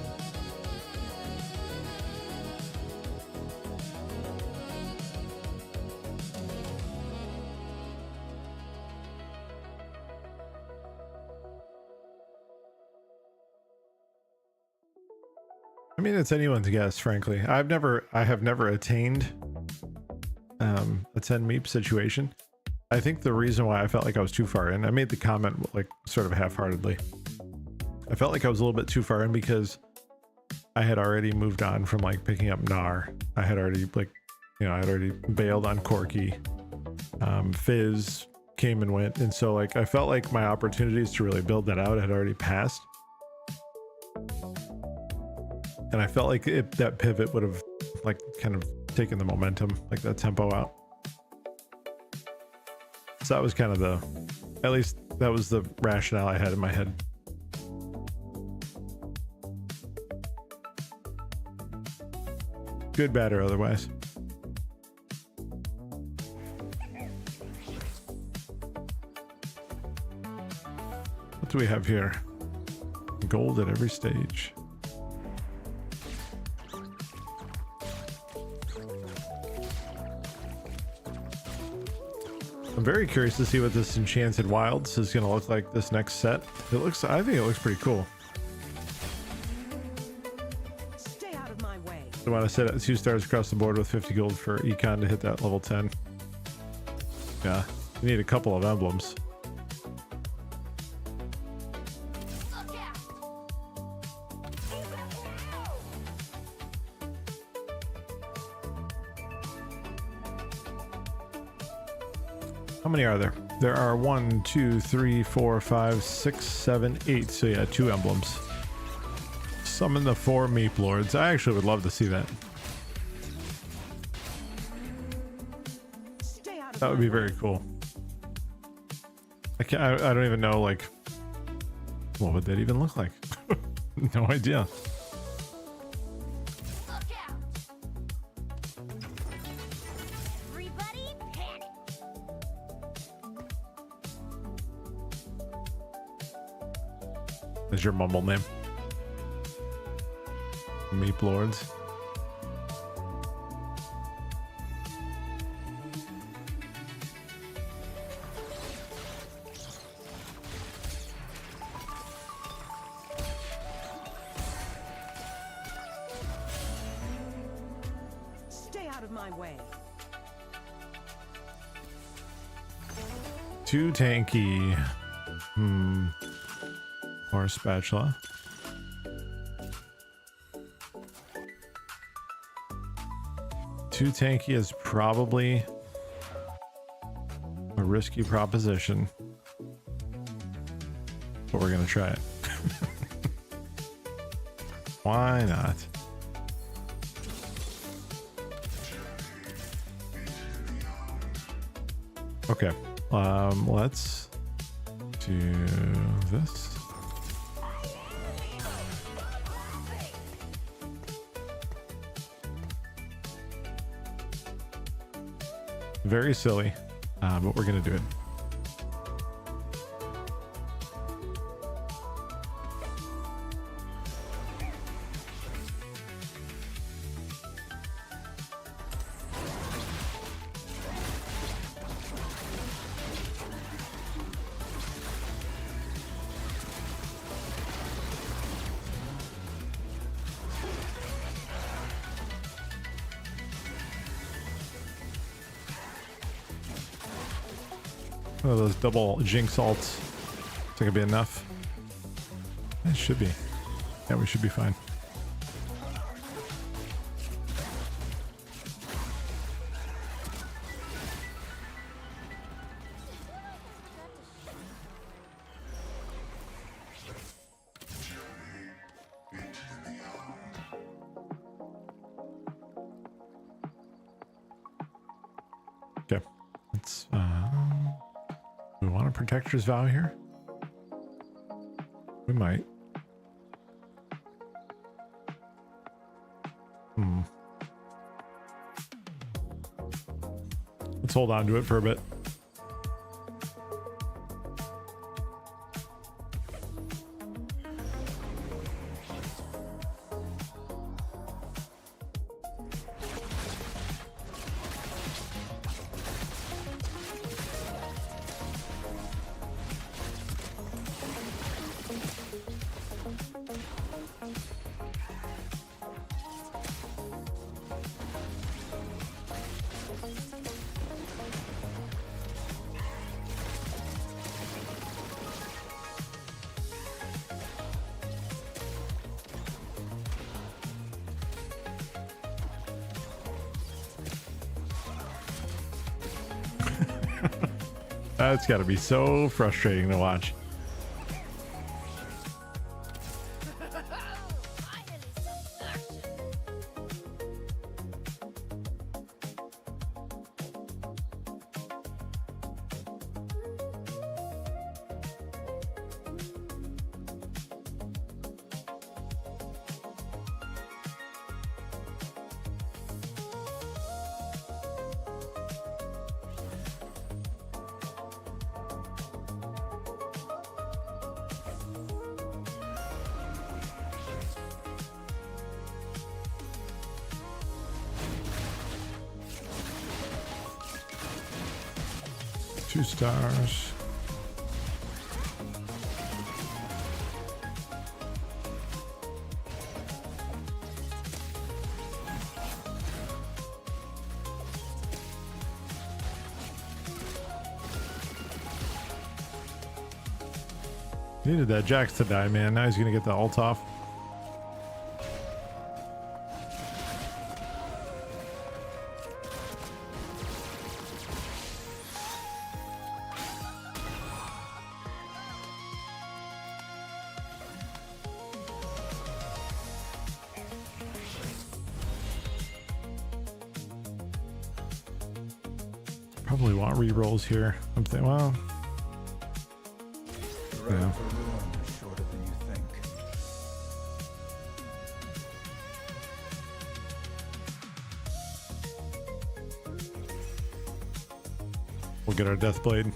[SPEAKER 2] I mean, it's anyone's guess, frankly. I have never attained a 10 meep situation. I think the reason why I felt like I was too far in, I made the comment like sort of half-heartedly. I felt like I was a little bit too far in because I had already moved on from like picking up Gnar. I had already like, you know, I had already bailed on Corki. Fizz came and went, and so like I felt like my opportunities to really build that out had already passed. And I felt like that pivot would have like kind of taken the momentum, like that tempo out. So that was kind of at least that was the rationale I had in my head. Good, bad, or otherwise. What do we have here? Gold at every stage. I'm very curious to see what this Enchanted Wilds is going to look like this next set. I think it looks pretty cool.
[SPEAKER 5] Stay out of my way.
[SPEAKER 2] I want to set it 2 stars across the board with 50 gold for econ to hit that level 10. Yeah, you need a couple of emblems. How many are there? There are 1, 2, 3, 4, 5, 6, 7, 8. So yeah, 2 emblems. Summon the 4 Meep Lords. I actually would love to see that. That would be very cool. I don't even know, like, what would that even look like? No idea. Is your mumble name? Meep Lords. too tanky. Or spatula. Too tanky is probably a risky proposition, but we're gonna try it. Why not? Okay, let's do this. Very silly, but we're gonna do it. One of those double jinx ults. Is it gonna be enough? It should be. Yeah, we should be fine. Okay, let's we want a protector's vow here? We might. Let's hold on to it for a bit. That's got to be so frustrating to watch. Two stars. Needed that Jax to die, man. Now he's gonna get the ult off. Probably want re-rolls here. I'm thinking, well, yeah.
[SPEAKER 4] Shorter than you think.
[SPEAKER 2] We'll get our death blade.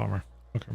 [SPEAKER 2] Bummer. Okay.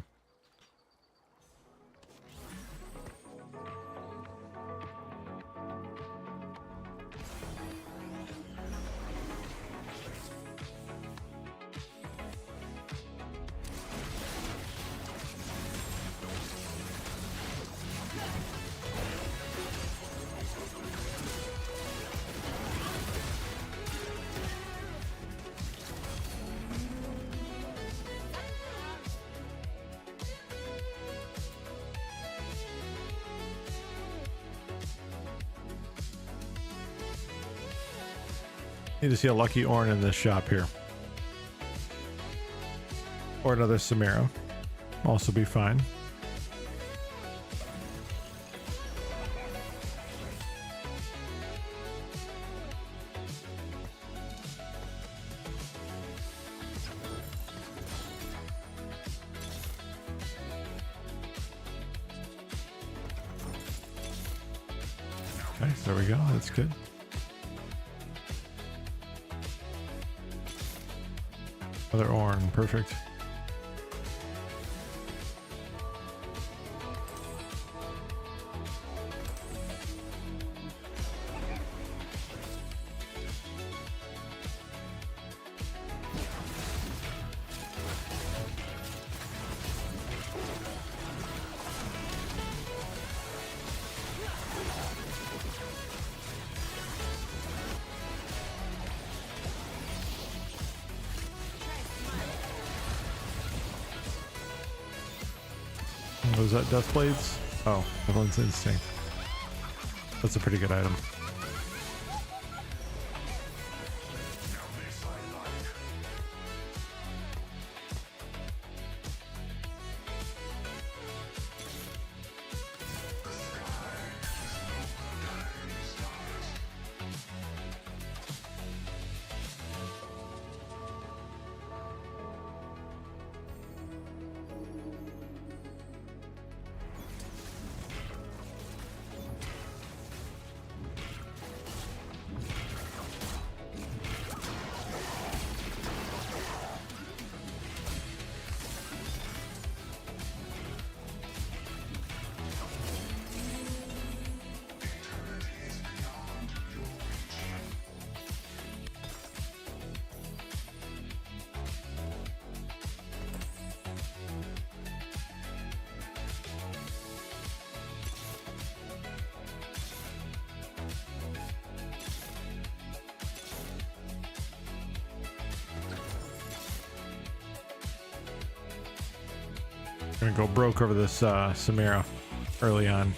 [SPEAKER 2] Need to see a lucky Ornn in this shop here. Or another Samira. Also be fine. Okay, so there we go. That's good. Another Ornn, perfect. Was that Death Blades? Oh, Evelyn's Instinct. That's a pretty good item. Gonna go broke over this Samira early on.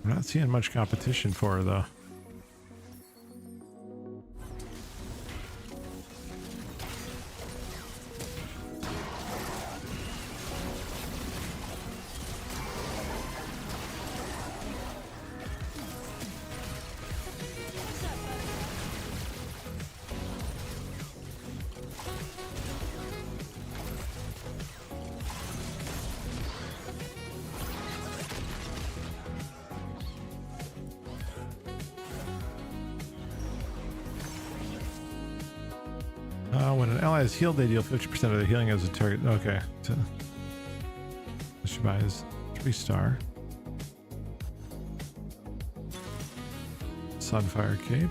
[SPEAKER 2] I'm not seeing much competition for her though. When an ally is healed, they deal 50% of the healing as a target. Okay. So, she buys 3-star. Sunfire Cape.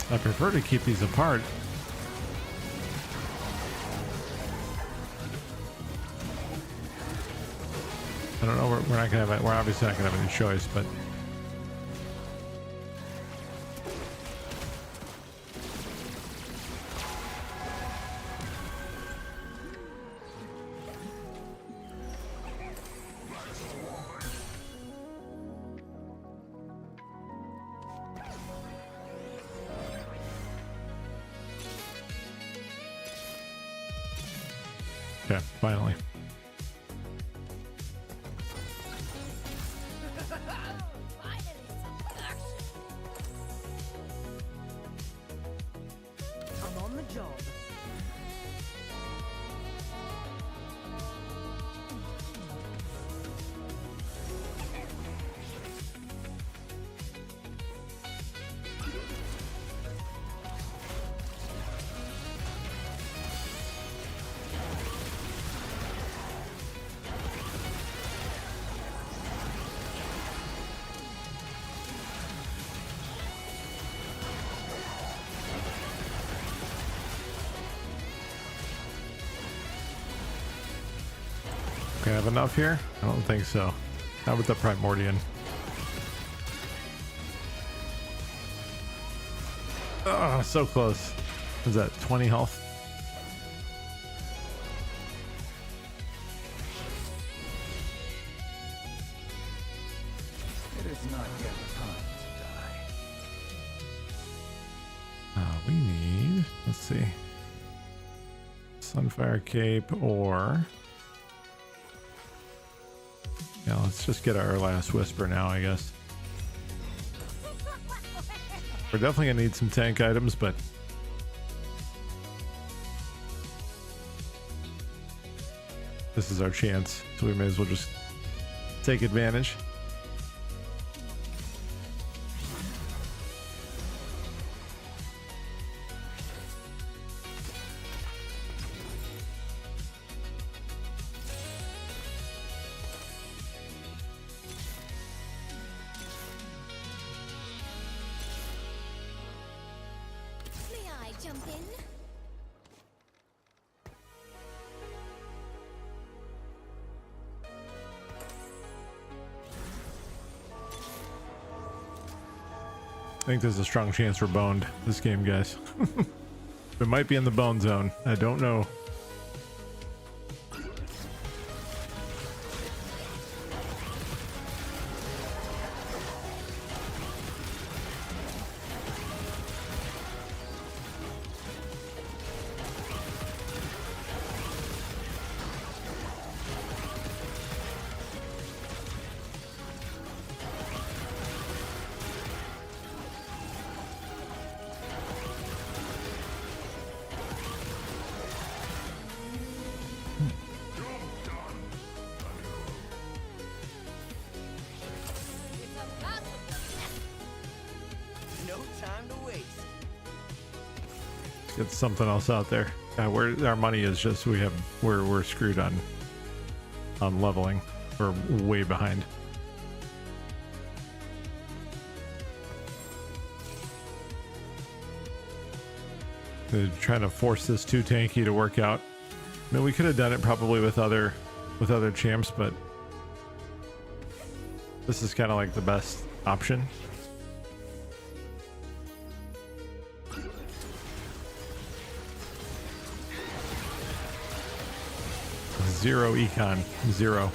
[SPEAKER 2] I prefer to keep these apart. I don't know. We're not gonna have. We're obviously not gonna have any choice, but Okay, finally.
[SPEAKER 7] I'm on the job.
[SPEAKER 2] Okay, I have enough here? I don't think so. How about the Primordian? Oh, so close. Is that 20 health?
[SPEAKER 4] It is not yet time to die.
[SPEAKER 2] We need, let's see, Sunfire Cape or, yeah, let's just get our last Whisper now, I guess. We're definitely gonna need some tank items, but this is our chance, so we may as well just take advantage.
[SPEAKER 3] May I jump in?
[SPEAKER 2] I think there's a strong chance we're boned this game, guys. We might be in the bone zone. I don't know.
[SPEAKER 7] No time to waste.
[SPEAKER 2] Let's get something else out there. Where our money is just we're screwed on leveling. We're way behind. They're trying to force this too tanky to work out. I mean, we could have done it probably with other champs, but this is kind of like the best option. Zero econ, zero.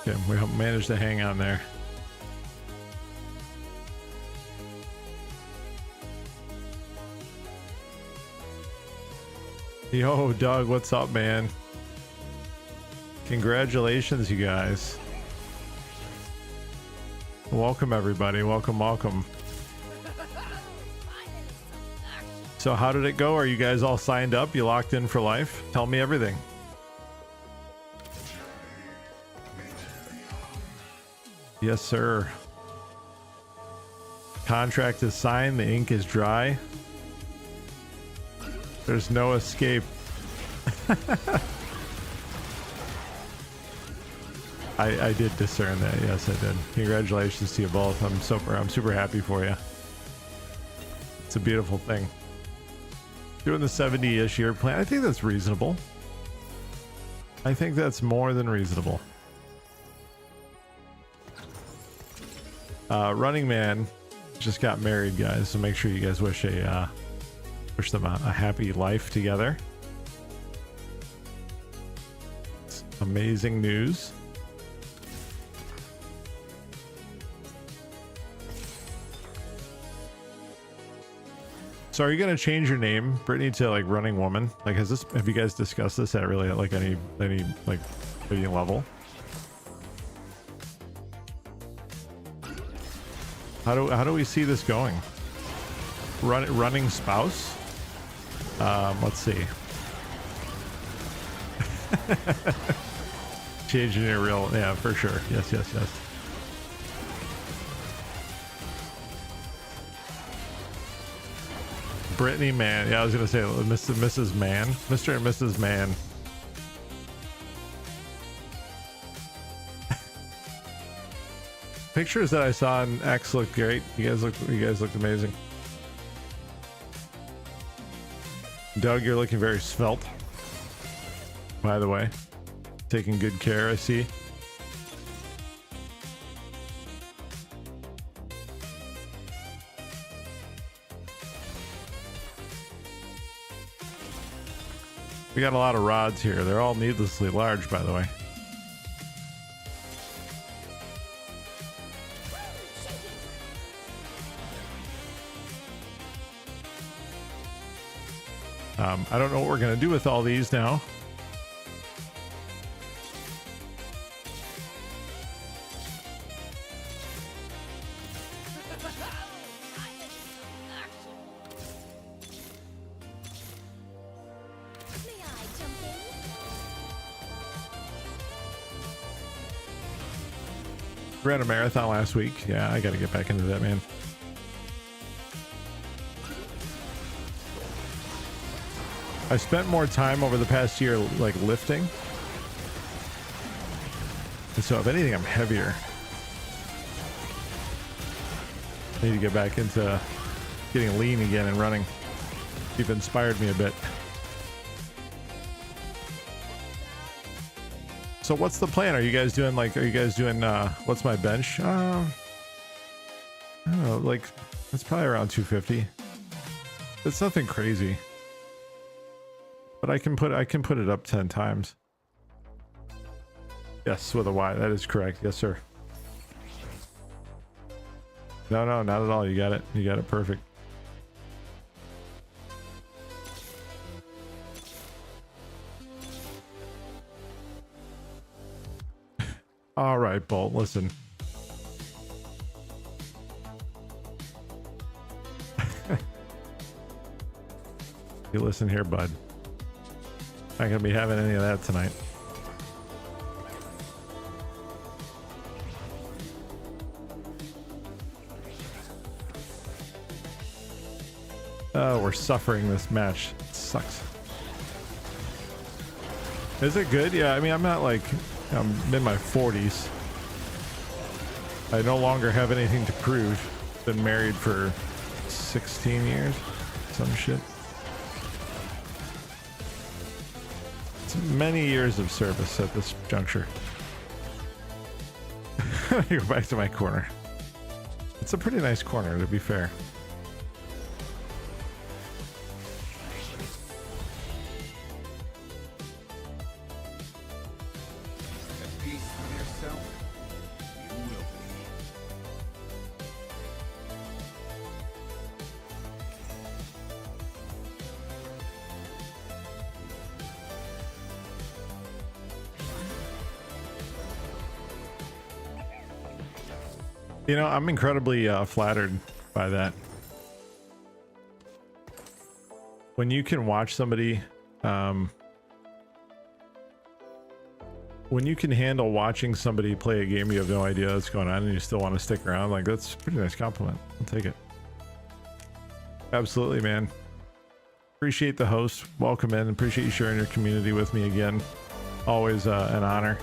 [SPEAKER 2] Okay, we managed to hang on there. Yo, Doug, what's up, man? Congratulations, you guys. Welcome, everybody. Welcome, welcome. So how did it go? Are you guys all signed up? You locked in for life? Tell me everything. Yes, sir. Contract is signed. The ink is dry. There's no escape. I did discern that. Yes, I did. Congratulations to you both. I'm super happy for you. It's a beautiful thing. Doing the 70-ish year plan. I think that's reasonable. I think that's more than reasonable. Running Man just got married, guys. So make sure you guys wish them a happy life together. It's amazing news. So are you gonna change your name, Brittany, to like Running Woman? Like, have you guys discussed this at really like any like video level? How do we see this going? Running spouse? Let's see. Changing your real, yeah, for sure. Yes. Brittany Man. Yeah, I was gonna say Mrs. Man. Mr. and Mrs. Man. Pictures that I saw in X look great. You guys looked amazing. Doug, you're looking very svelte. By the way, taking good care, I see. We got a lot of rods here. They're all needlessly large, by the way. I don't know what we're gonna do with all these now.
[SPEAKER 3] May I jump in?
[SPEAKER 2] Ran a marathon last week. Yeah, I gotta get back into that, man. I spent more time over the past year like lifting. And so if anything, I'm heavier. I need to get back into getting lean again and running. You've inspired me a bit. So what's the plan? Are you guys doing what's my bench? I don't know, like it's probably around 250. It's nothing crazy. But I can put it up 10 times. Yes, with a Y. That is correct. Yes, sir. No, not at all. You got it. You got it perfect. All right, Bolt. Listen. You listen here, bud. Not gonna be having any of that tonight. Oh, we're suffering this match. It sucks. Is it good? Yeah, I mean, I'm not like, I'm in my 40s. I no longer have anything to prove. Been married for 16 years. Some shit. It's many years of service at this juncture. Go back to my corner. It's a pretty nice corner, to be fair.
[SPEAKER 4] At peace with yourself, you will be.
[SPEAKER 2] You know, I'm incredibly flattered by that. When you can watch somebody, when you can handle watching somebody play a game you have no idea what's going on and you still want to stick around, like that's a pretty nice compliment. I'll take it. Absolutely, man. Appreciate the host. Welcome in. Appreciate you sharing your community with me again. Always an honor.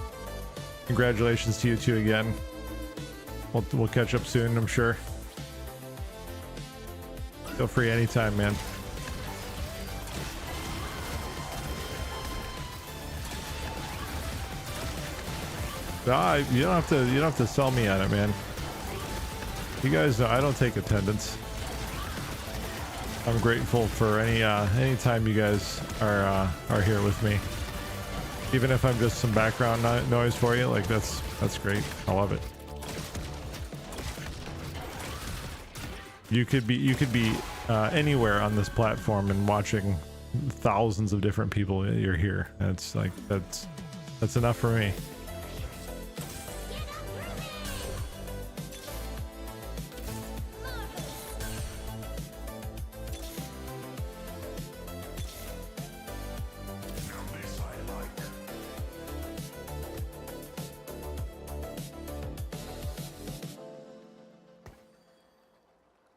[SPEAKER 2] Congratulations to you two again. We'll catch up soon, I'm sure. Feel free anytime, man. Nah, you don't have to sell me on it, man. You guys know I don't take attendance. I'm grateful for any time you guys are here with me. Even if I'm just some background noise for you, like that's great. I love it. You could be anywhere on this platform and watching thousands of different people, you're here. That's like that's enough for me.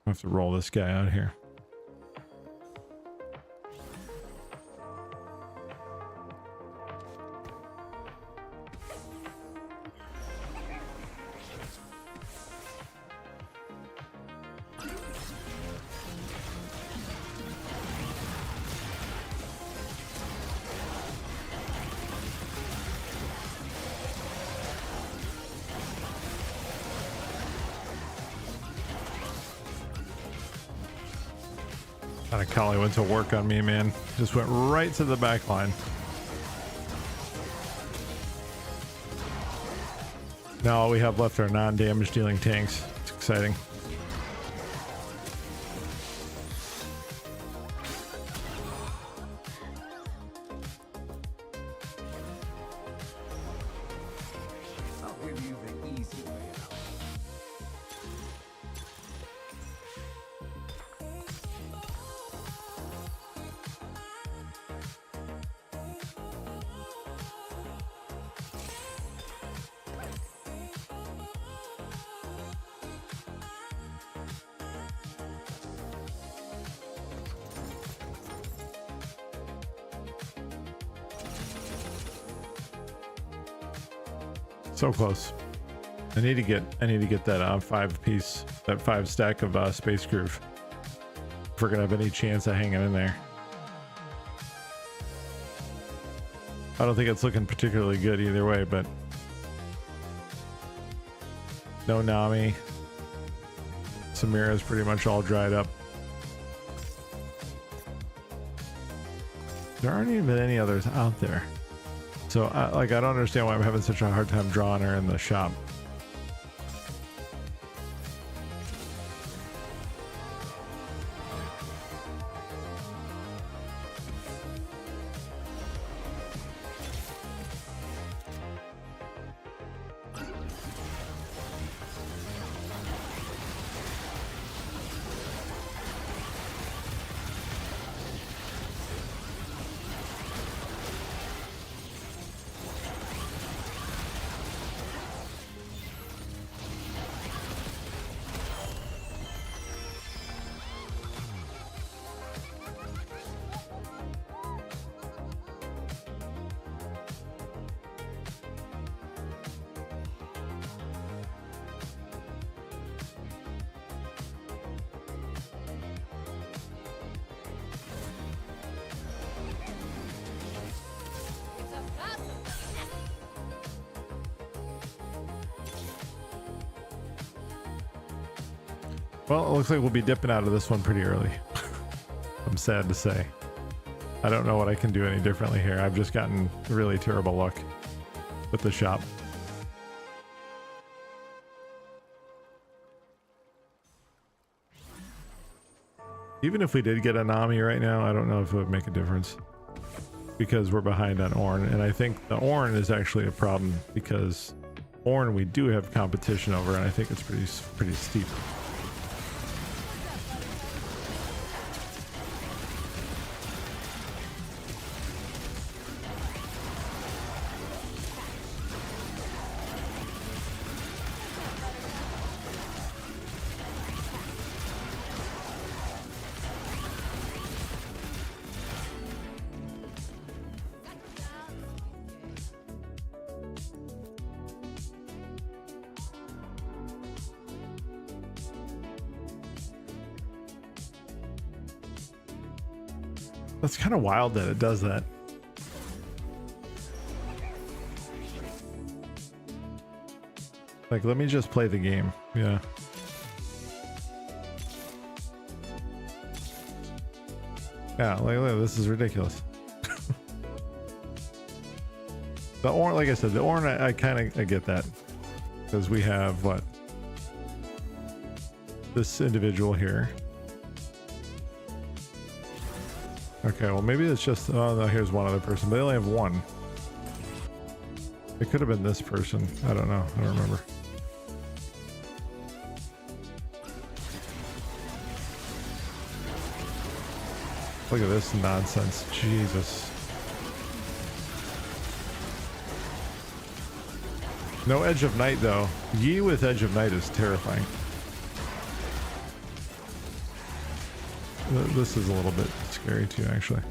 [SPEAKER 2] I have to roll this guy out here. Kali went to work on me, man. Just went right to the back line. Now all we have left are non-damage dealing tanks. It's exciting.
[SPEAKER 4] I'll give you the easy way out.
[SPEAKER 2] So close. I need to get that 5 stack of space groove if we're gonna have any chance of hanging in there. I don't think it's looking particularly good either way, but no Nami. Samira's pretty much all dried up. There aren't even any others out there. So I don't understand why I'm having such a hard time drawing her in the shop. Well, it looks like we'll be dipping out of this one pretty early. I'm sad to say. I don't know what I can do any differently here. I've just gotten really terrible luck with the shop. Even if we did get a Nami right now, I don't know if it would make a difference because we're behind on Ornn, and I think the Ornn is actually a problem because Ornn we do have competition over, and I think it's pretty steep. That's kind of wild that it does that. Like, let me just play the game. Yeah. Yeah, like this is ridiculous. The Ornn, like I said, the Ornn, I kind of get that. Because we have, what? This individual here. Okay, well maybe it's just, oh no, here's one other person, but they only have one. It could have been this person. I don't know. I don't remember. Look at this nonsense. Jesus. No Edge of Night though. Yi with Edge of Night is terrifying. This is a little bit scary too, actually.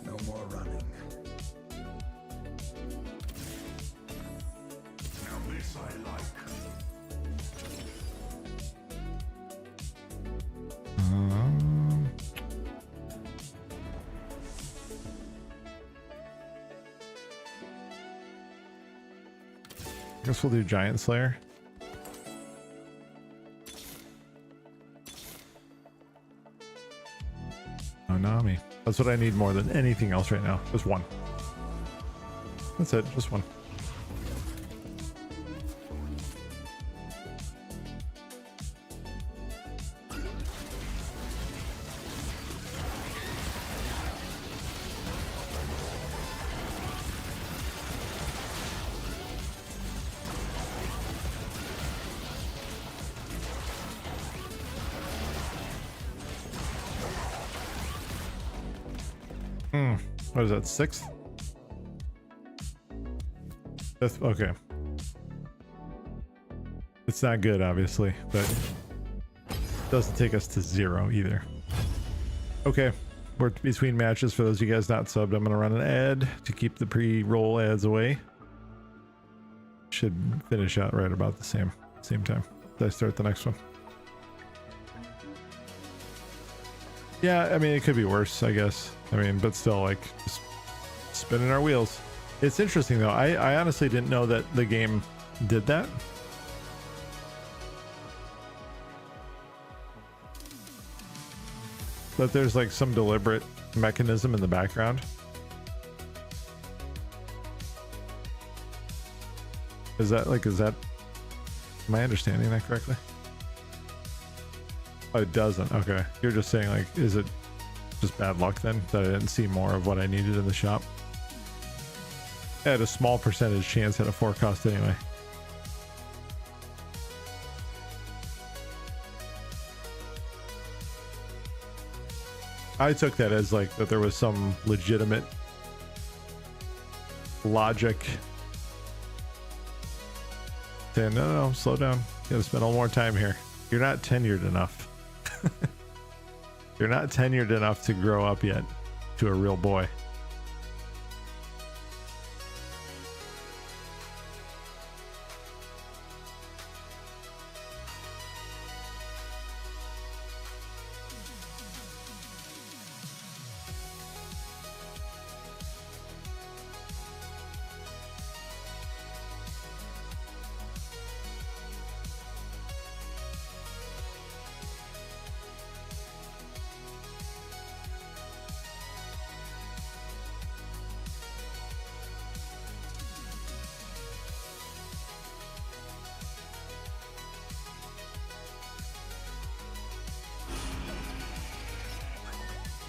[SPEAKER 4] No more running. Now this I like.
[SPEAKER 2] I guess we'll do Giant Slayer. Oh, Nami. That's what I need more than anything else right now. Just one. That's it. Just one. What is that, 6th? 5th? Okay. It's not good, obviously, but it doesn't take us to 0 either. Okay, we're between matches. For those of you guys not subbed, I'm going to run an ad to keep the pre-roll ads away. Should finish out right about the same time as I start the next one. Yeah, I mean, it could be worse, I guess. I mean, but still, like, just spinning our wheels. It's interesting, though. I honestly didn't know that the game did that. That there's, like, some deliberate mechanism in the background. Is that, am I understanding that correctly? Oh, it doesn't. Okay. You're just saying, like, is it just bad luck then that I didn't see more of what I needed in the shop? I had a small percentage chance at a 4 cost anyway. I took that as like that there was some legitimate logic saying, no, slow down. You gotta spend a little more time here. You're not tenured enough. You're not tenured enough to grow up yet to a real boy.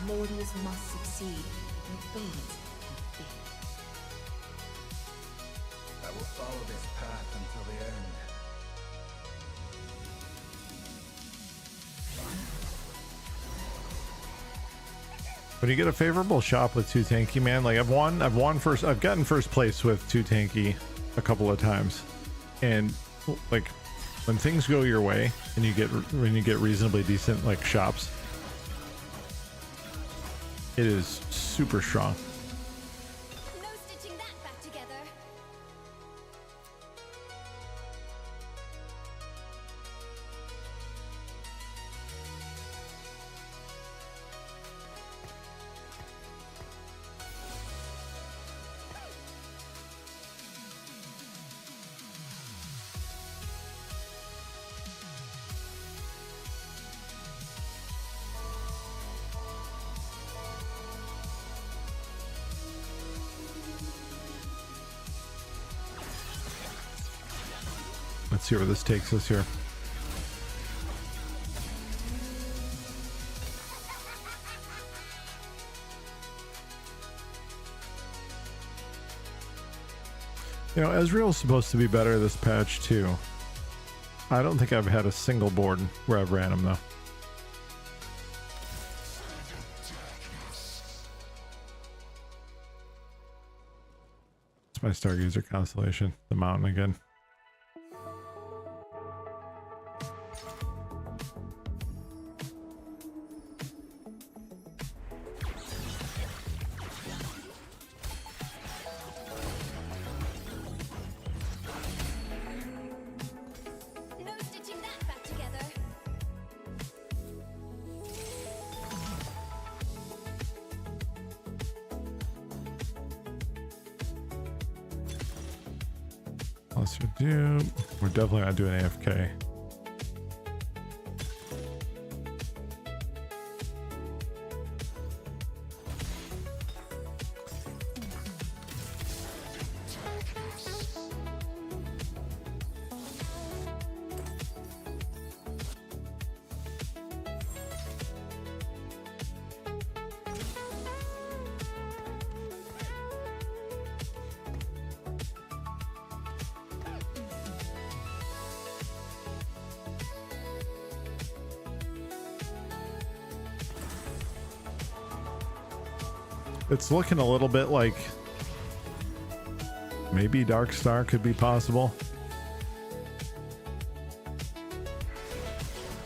[SPEAKER 8] Mortals must succeed, or fate have failed.
[SPEAKER 4] I will follow this path until the end.
[SPEAKER 2] When you get a favorable shop with 2 tanky, man, like I've gotten first place with 2 tanky a couple of times, and like when things go your way and when you get reasonably decent like shops, it is super strong.
[SPEAKER 3] No stitching that back together.
[SPEAKER 2] Let's see where this takes us here. You know, Ezreal's supposed to be better this patch too. I don't think I've had a single board where I've ran him though. It's my Stargazer constellation, the mountain again.
[SPEAKER 3] No stitching that back together.
[SPEAKER 2] Lesser dupe. We're definitely not doing AFK. It's looking a little bit like maybe Dark Star could be possible.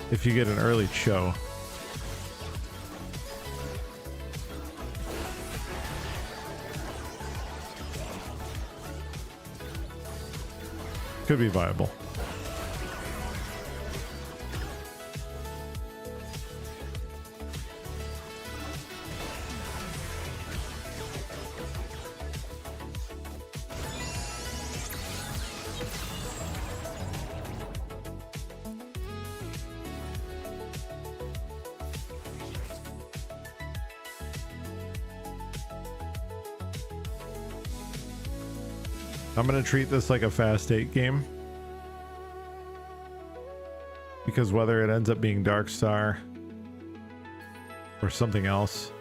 [SPEAKER 2] If you get an early Cho. Could be viable. I'm going to treat this like a fast 8 game. Because whether it ends up being Dark Star or something else,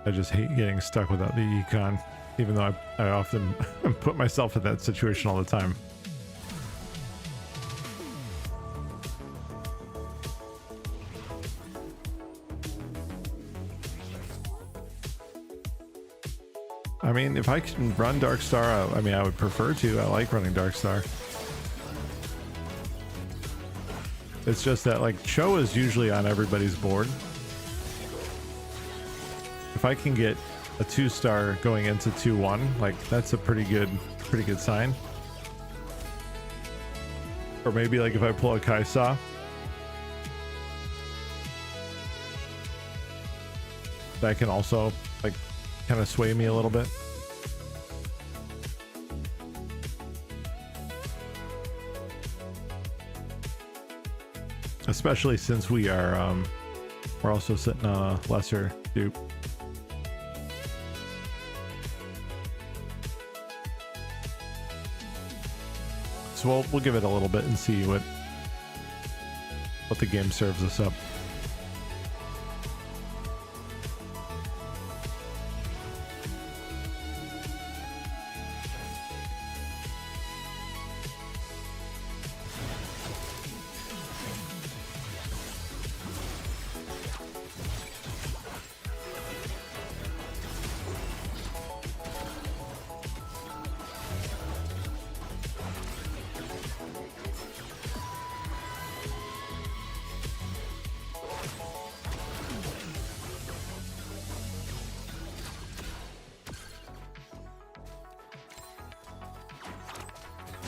[SPEAKER 2] I just hate getting stuck without the econ, even though I often put myself in that situation all the time. I mean, if I can run Dark Star, I mean, I would prefer to. I like running Dark Star. It's just that, like, Cho is usually on everybody's board. If I can get a 2-star going into 2-1, like, that's a pretty good sign. Or maybe, like, if I pull a Kaisa, that can also, like, kind of sway me a little bit. Especially since we are we're also sitting on a lesser dupe. So we'll give it a little bit and see what the game serves us up.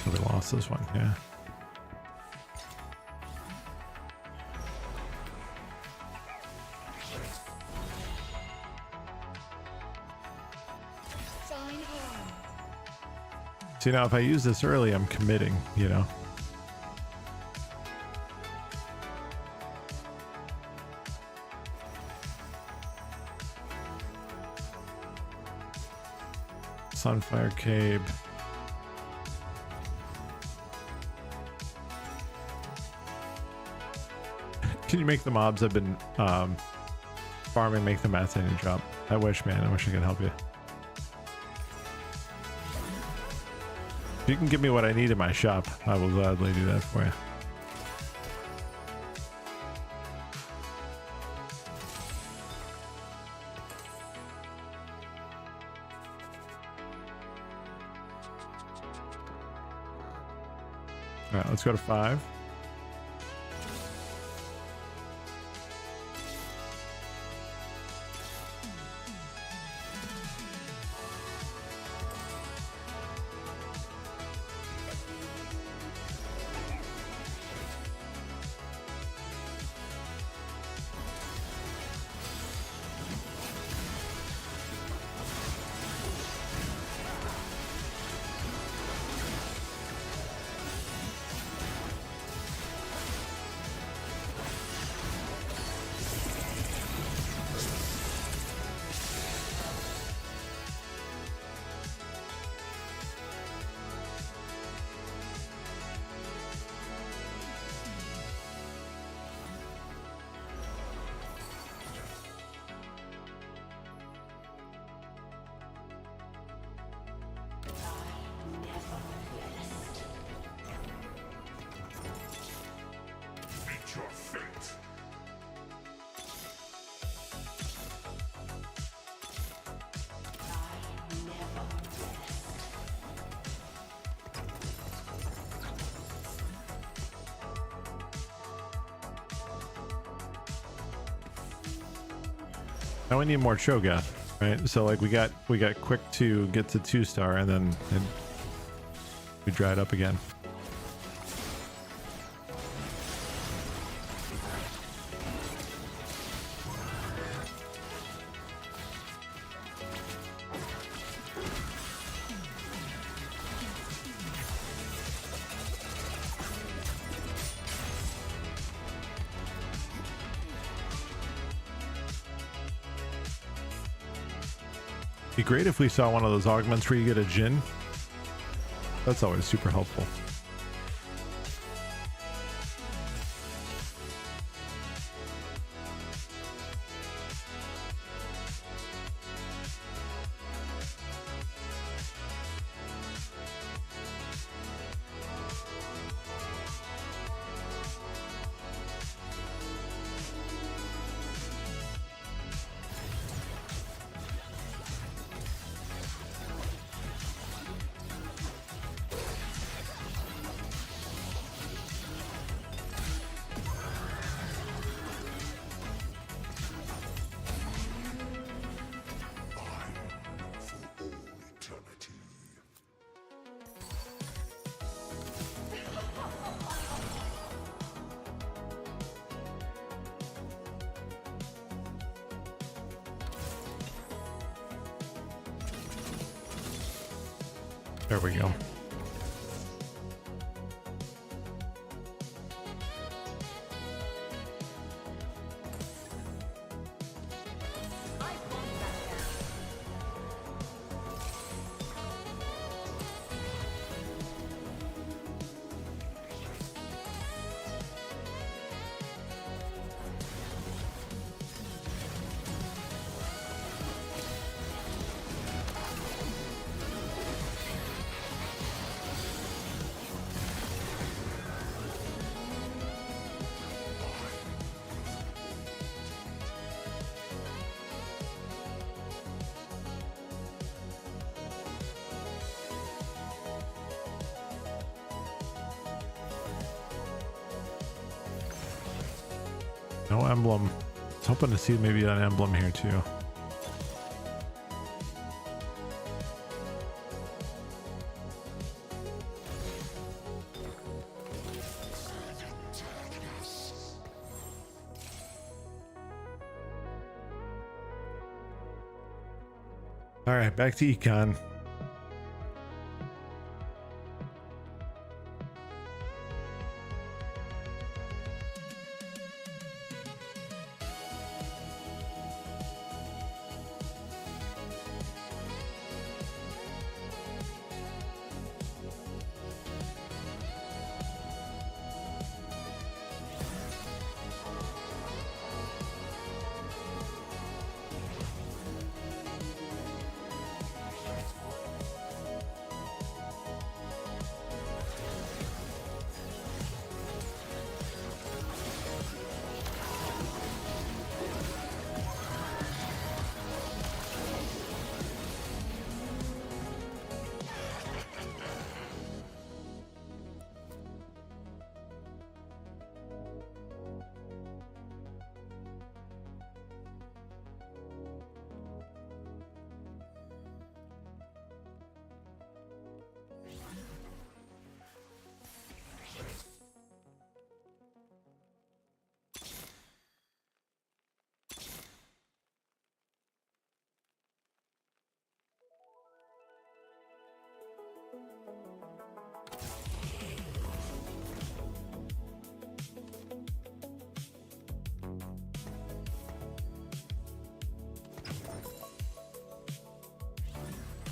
[SPEAKER 2] We lost this one, yeah. See, now if I use this early, I'm committing, you know. Sunfire Cabe. Can you make the mobs I've been farming make the math any drop? I wish, man. I wish I could help you. If you can give me what I need in my shop, I will gladly do that for you. All right, let's go to 5. Now we need more Cho'Gath, right? So like we got quick to get to 2-star and then we dried up again. Be great if we saw one of those augments where you get a Jhin. That's always super helpful. There we go. No emblem. I was hoping to see maybe an emblem here too. All right, back to econ.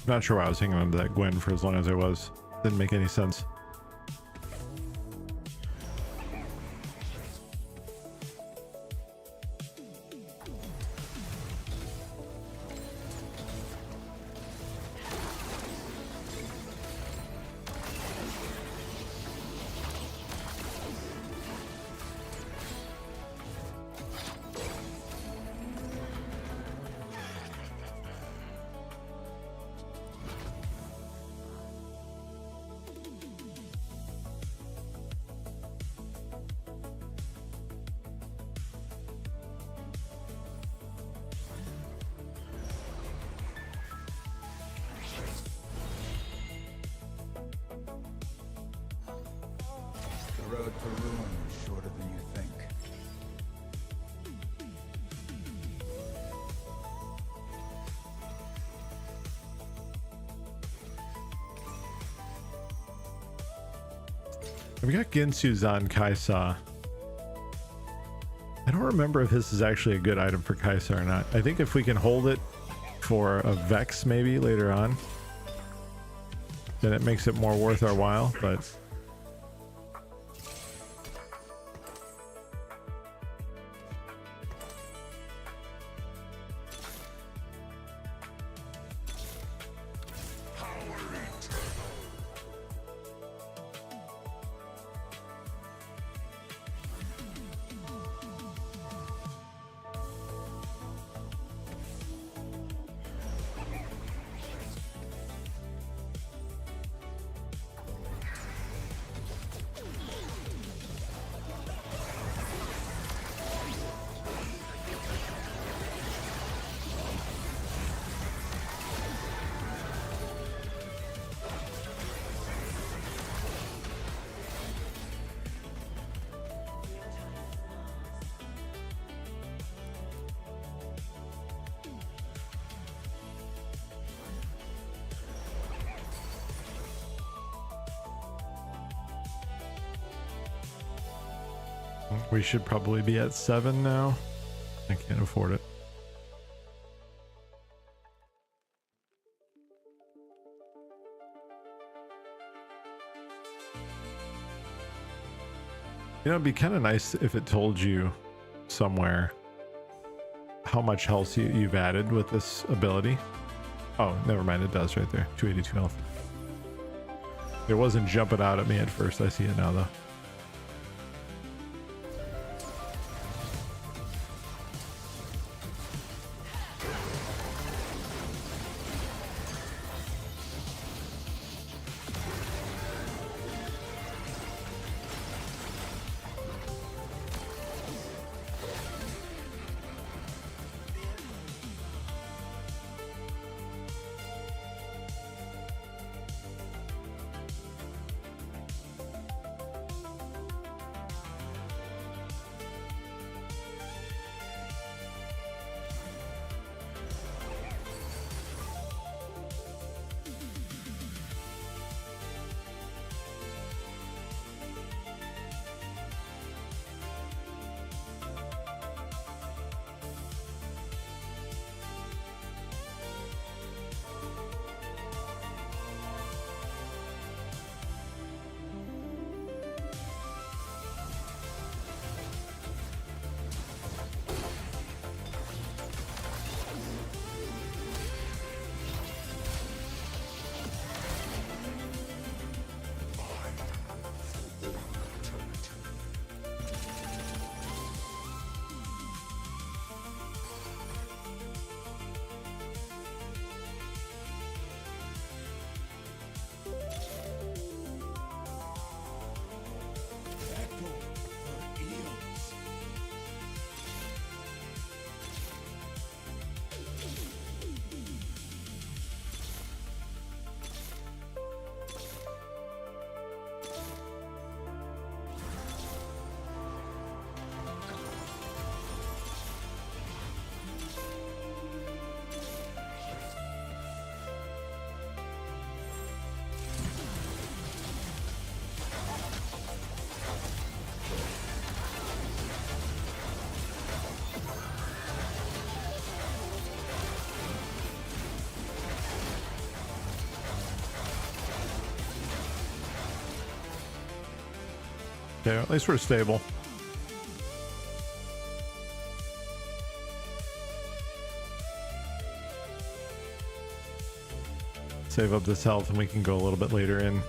[SPEAKER 2] Not sure why I was hanging on to that Gwen for as long as I was. Didn't make any sense.
[SPEAKER 4] The road to ruin is shorter than you think.
[SPEAKER 2] We got Ginsu's on Kaisa. I don't remember if this is actually a good item for Kaisa or not. I think if we can hold it for a Vex maybe later on, then it makes it more worth our while, but we should probably be at 7 now. I can't afford it. You know, it'd be kind of nice if it told you somewhere how much health you've added with this ability. Oh, never mind. It does right there. 282 health. It wasn't jumping out at me at first. I see it now, though. Okay, at least we're stable. Save up this health and we can go a little bit later in.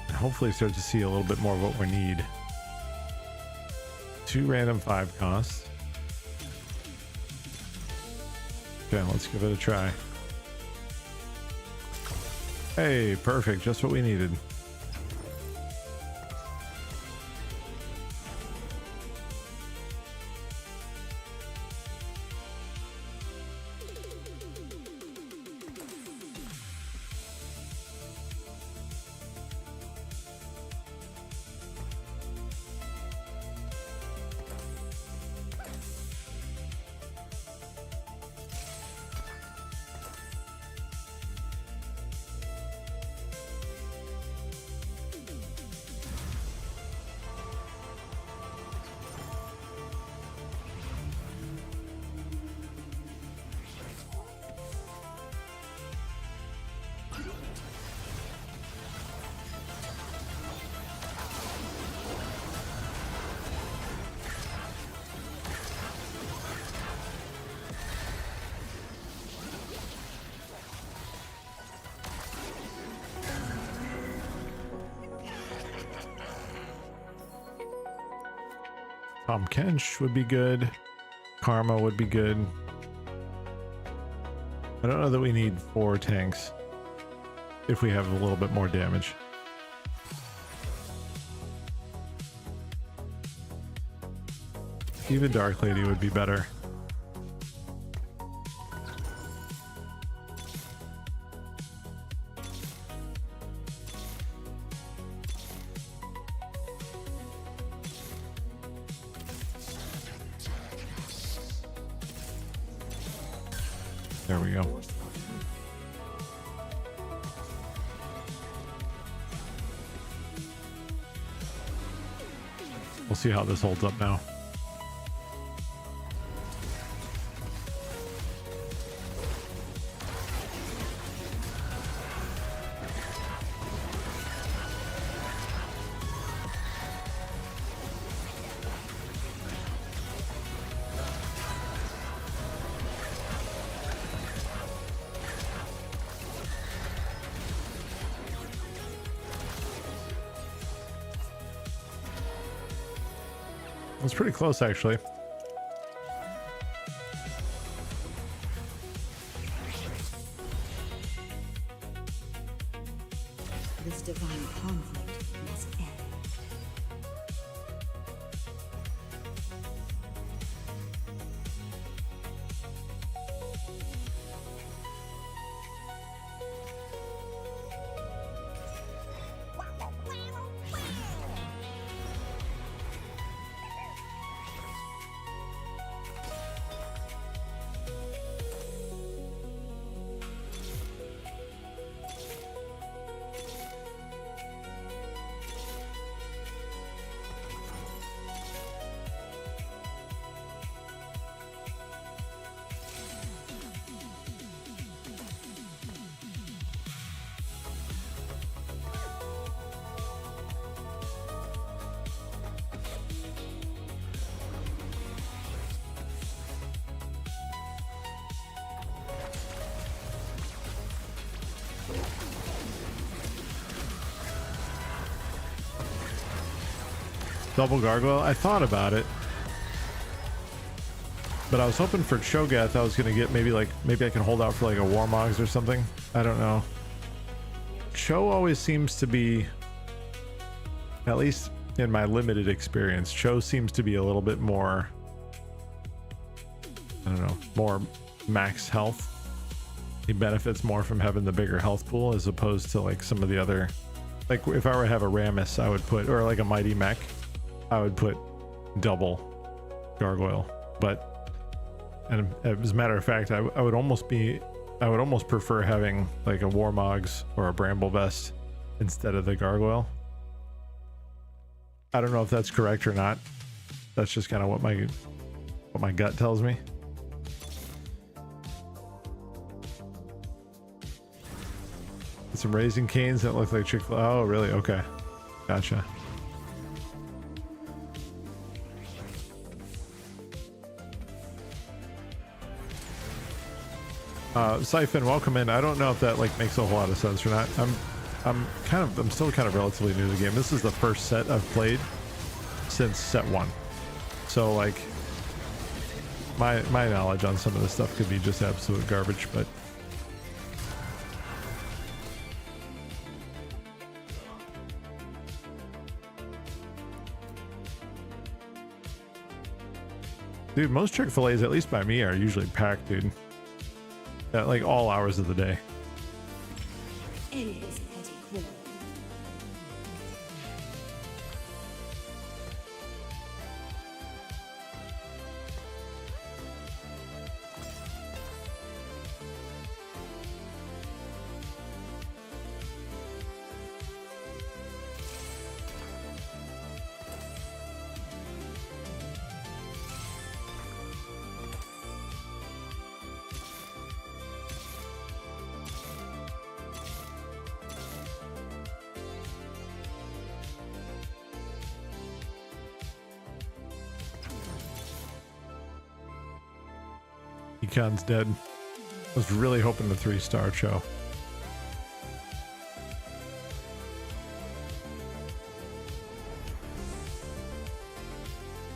[SPEAKER 2] And hopefully start to see a little bit more of what we need. 2 random 5 costs. Okay, let's give it a try. Hey, perfect. Just what we needed. Tom Kench would be good. Karma would be good. I don't know that we need 4 tanks if we have a little bit more damage. Even Dark Lady would be better. There we go. We'll see how this holds up now. It's pretty close, actually.
[SPEAKER 8] This divine conflict must end.
[SPEAKER 2] Double gargoyle. I thought about it, but I was hoping for Cho'Gath I was gonna get maybe I can hold out for like a Warmogs or something. I don't know. Cho always seems to be, at least in my limited experience, Cho seems to be a little bit more, I don't know, more max health. He benefits more from having the bigger health pool as opposed to like some of the other, like if I were to have a Rammus I would put, or like a Mighty Mech, I would put double gargoyle. But, and as a matter of fact, I would almost prefer having like a Warmogs or a Bramble Vest instead of the gargoyle. I don't know if that's correct or not. That's just kind of what my gut tells me. Some Raising Canes that look like Chick-fil-A. Oh, really? Okay. Gotcha. Siphon, welcome in. I don't know if that like makes a whole lot of sense or not. I'm still kind of relatively new to the game. This is the first set I've played since set 1. So like my knowledge on some of this stuff could be just absolute garbage, but dude, most Chick-fil-A's, at least by me, are usually packed, dude. At like all hours of the day.
[SPEAKER 8] Endless petty quarrel.
[SPEAKER 2] Econ's dead. I was really hoping the 3-star show.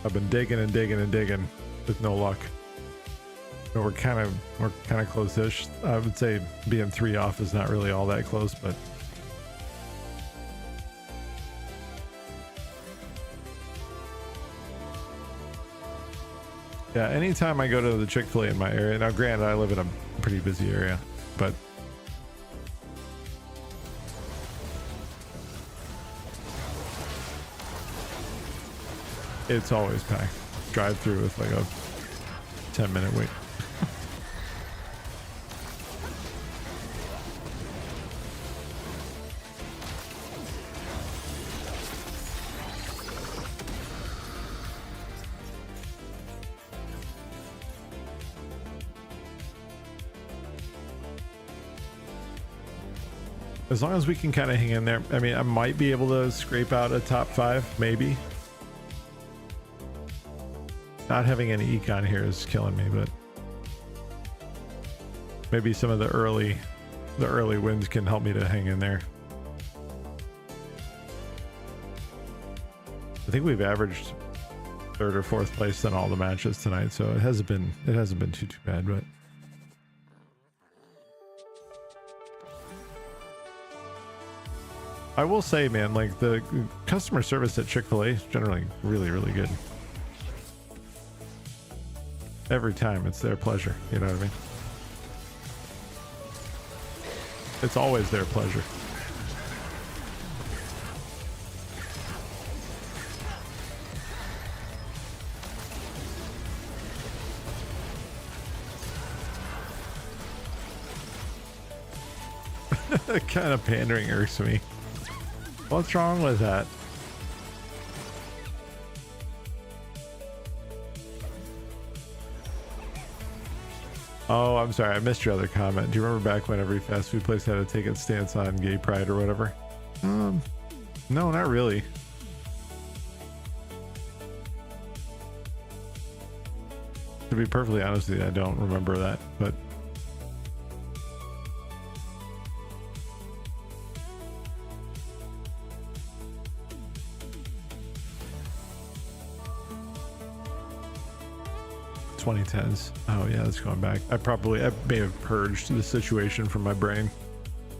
[SPEAKER 2] I've been digging and digging and digging with no luck. But we're kind of close-ish. I would say being 3 off is not really all that close, but yeah, anytime I go to the Chick-fil-A in my area, now granted I live in a pretty busy area, but it's always packed. Drive through with like a 10-minute wait. As long as we can kind of hang in there. I mean, I might be able to scrape out a top 5, maybe. Not having any econ here is killing me, but maybe some of the early wins can help me to hang in there. I think we've averaged 3rd or 4th place in all the matches tonight, so it hasn't been too bad, but I will say, man, like the customer service at Chick-fil-A is generally really, really good. Every time it's their pleasure, you know what I mean? It's always their pleasure. Kind of pandering irks me. What's wrong with that? Oh, I'm sorry. I missed your other comment. Do you remember back when every fast food place had a take its stance on gay pride or whatever? No, not really. To be perfectly honest with you, I don't remember that, but .2010s. Oh yeah, that's going back. I may have purged the situation from my brain.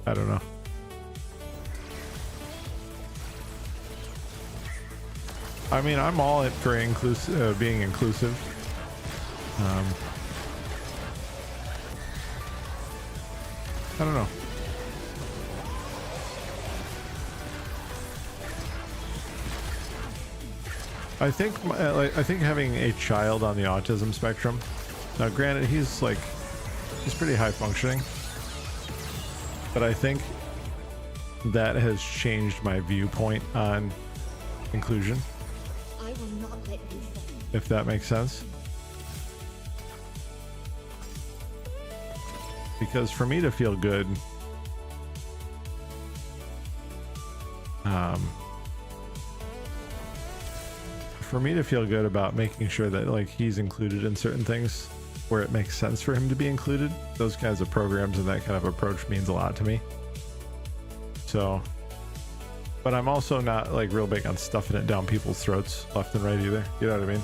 [SPEAKER 2] I don't know. I mean, I'm all in for being inclusive. I don't know. I think having a child on the autism spectrum. Now, granted, he's pretty high functioning, but I think that has changed my viewpoint on inclusion.
[SPEAKER 8] I will not let you fall.
[SPEAKER 2] If that makes sense. Because for me to feel good, about making sure that like he's included in certain things, where it makes sense for him to be included. Those kinds of programs and that kind of approach means a lot to me. So, but I'm also not like real big on stuffing it down people's throats left and right either. You know what I mean?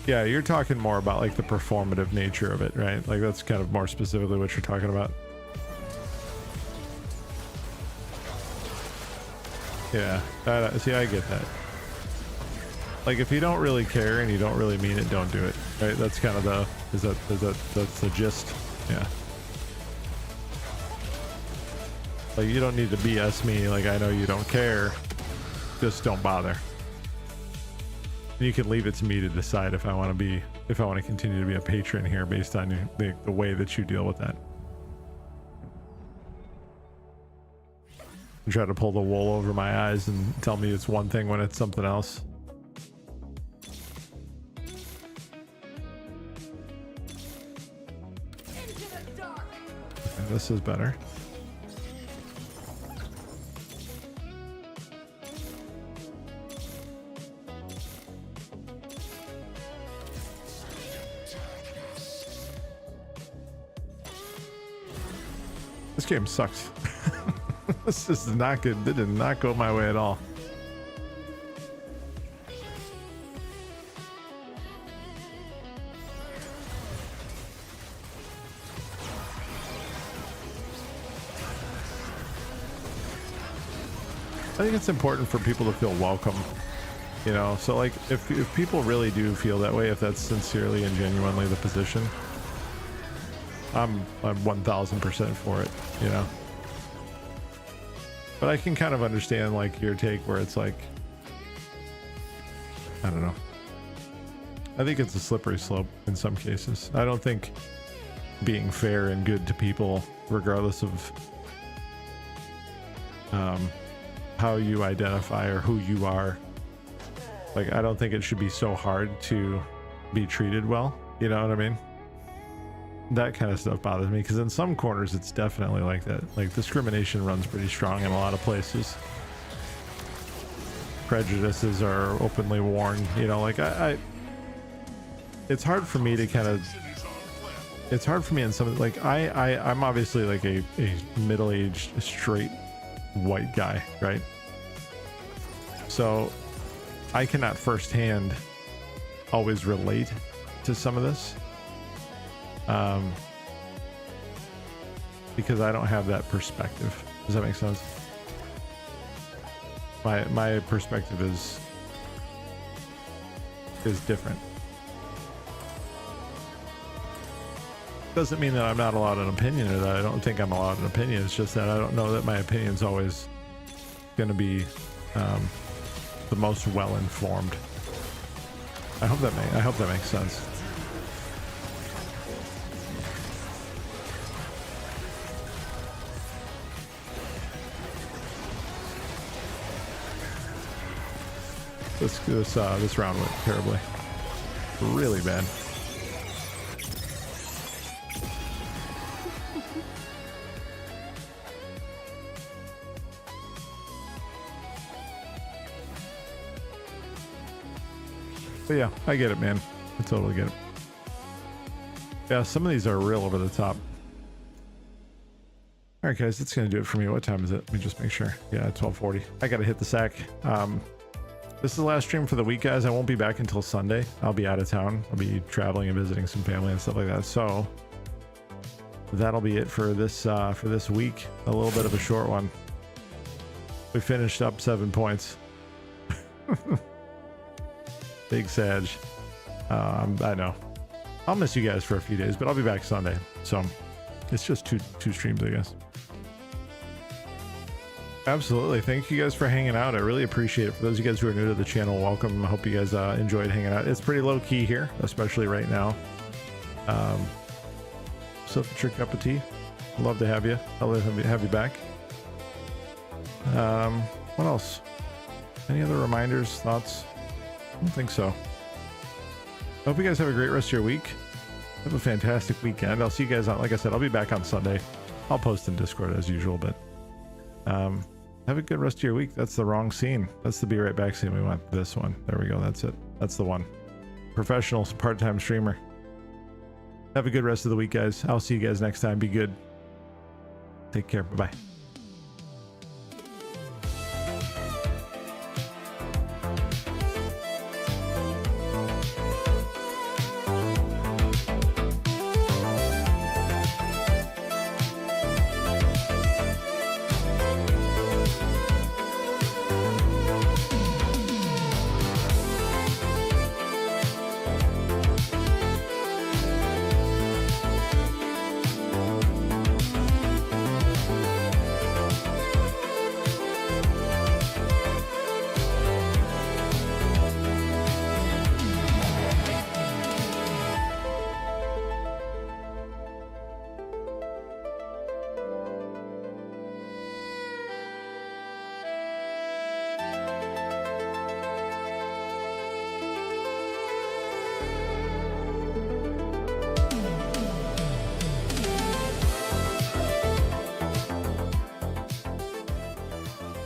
[SPEAKER 2] Yeah, you're talking more about like the performative nature of it, right? Like that's kind of more specifically what you're talking about. Yeah, see, I get that. Like if you don't really care and you don't really mean it, don't do it, right? That's kind of that's the gist. Yeah. Like you don't need to BS me. Like I know you don't care. Just don't bother. You can leave it to me to decide if I want to continue to be a patron here based on the way that you deal with that. You try to pull the wool over my eyes and tell me it's one thing when it's something else. Okay, this is better. This game sucks. This is not good. It did not go my way at all. I think it's important for people to feel welcome, you know, so like if people really do feel that way, if that's sincerely and genuinely the position, I'm 1000% for it, you know. But I can kind of understand like your take where it's like, I don't know. I think it's a slippery slope in some cases. I don't think being fair and good to people, regardless of how you identify or who you are, like I don't think it should be so hard to be treated well. You know what I mean? That kind of stuff bothers me because in some corners it's definitely like that. Like discrimination runs pretty strong in a lot of places. Prejudices are openly worn, you know, like I it's hard for me to kind of, it's hard for me in some, like I'm obviously like a middle-aged straight white guy, right? So I cannot firsthand always relate to some of this. Because I don't have that perspective. Does that make sense? My perspective is different. Doesn't mean that I'm not allowed an opinion or that I don't think I'm allowed an opinion. It's just that I don't know that my opinion's always going to be the most well-informed. I hope that makes sense. This round went terribly, really bad. But yeah, I get it, man. I totally get it. Yeah, some of these are real over the top. All right, guys, that's gonna do it for me. What time is it? Let me just make sure. Yeah, 12:40. I gotta hit the sack. This is the last stream for the week, guys. I won't be back until Sunday. I'll be out of town. I'll be traveling and visiting some family and stuff like that. So that'll be it for this week. A little bit of a short one. We finished up 7 points. Big Sag. I know. I'll miss you guys for a few days, but I'll be back Sunday. So it's just two streams, I guess. Absolutely. Thank you guys for hanging out. I really appreciate it. For those of you guys who are new to the channel, welcome. I hope you guys enjoyed hanging out. It's pretty low key here, especially right now. So if it's your cup of tea, I'd love to have you. I'll have you back. What else? Any other reminders, thoughts? I don't think so. I hope you guys have a great rest of your week. Have a fantastic weekend. I'll see you guys on, like I said, I'll be back on Sunday. I'll post in Discord as usual, but have a good rest of your week. That's the wrong scene. That's the Be Right Back scene. We want this one. There we go. That's it. That's the one. professional part-time streamer. Have a good rest of the week, guys. I'll see you guys next time. Be good. Take care. Bye-bye.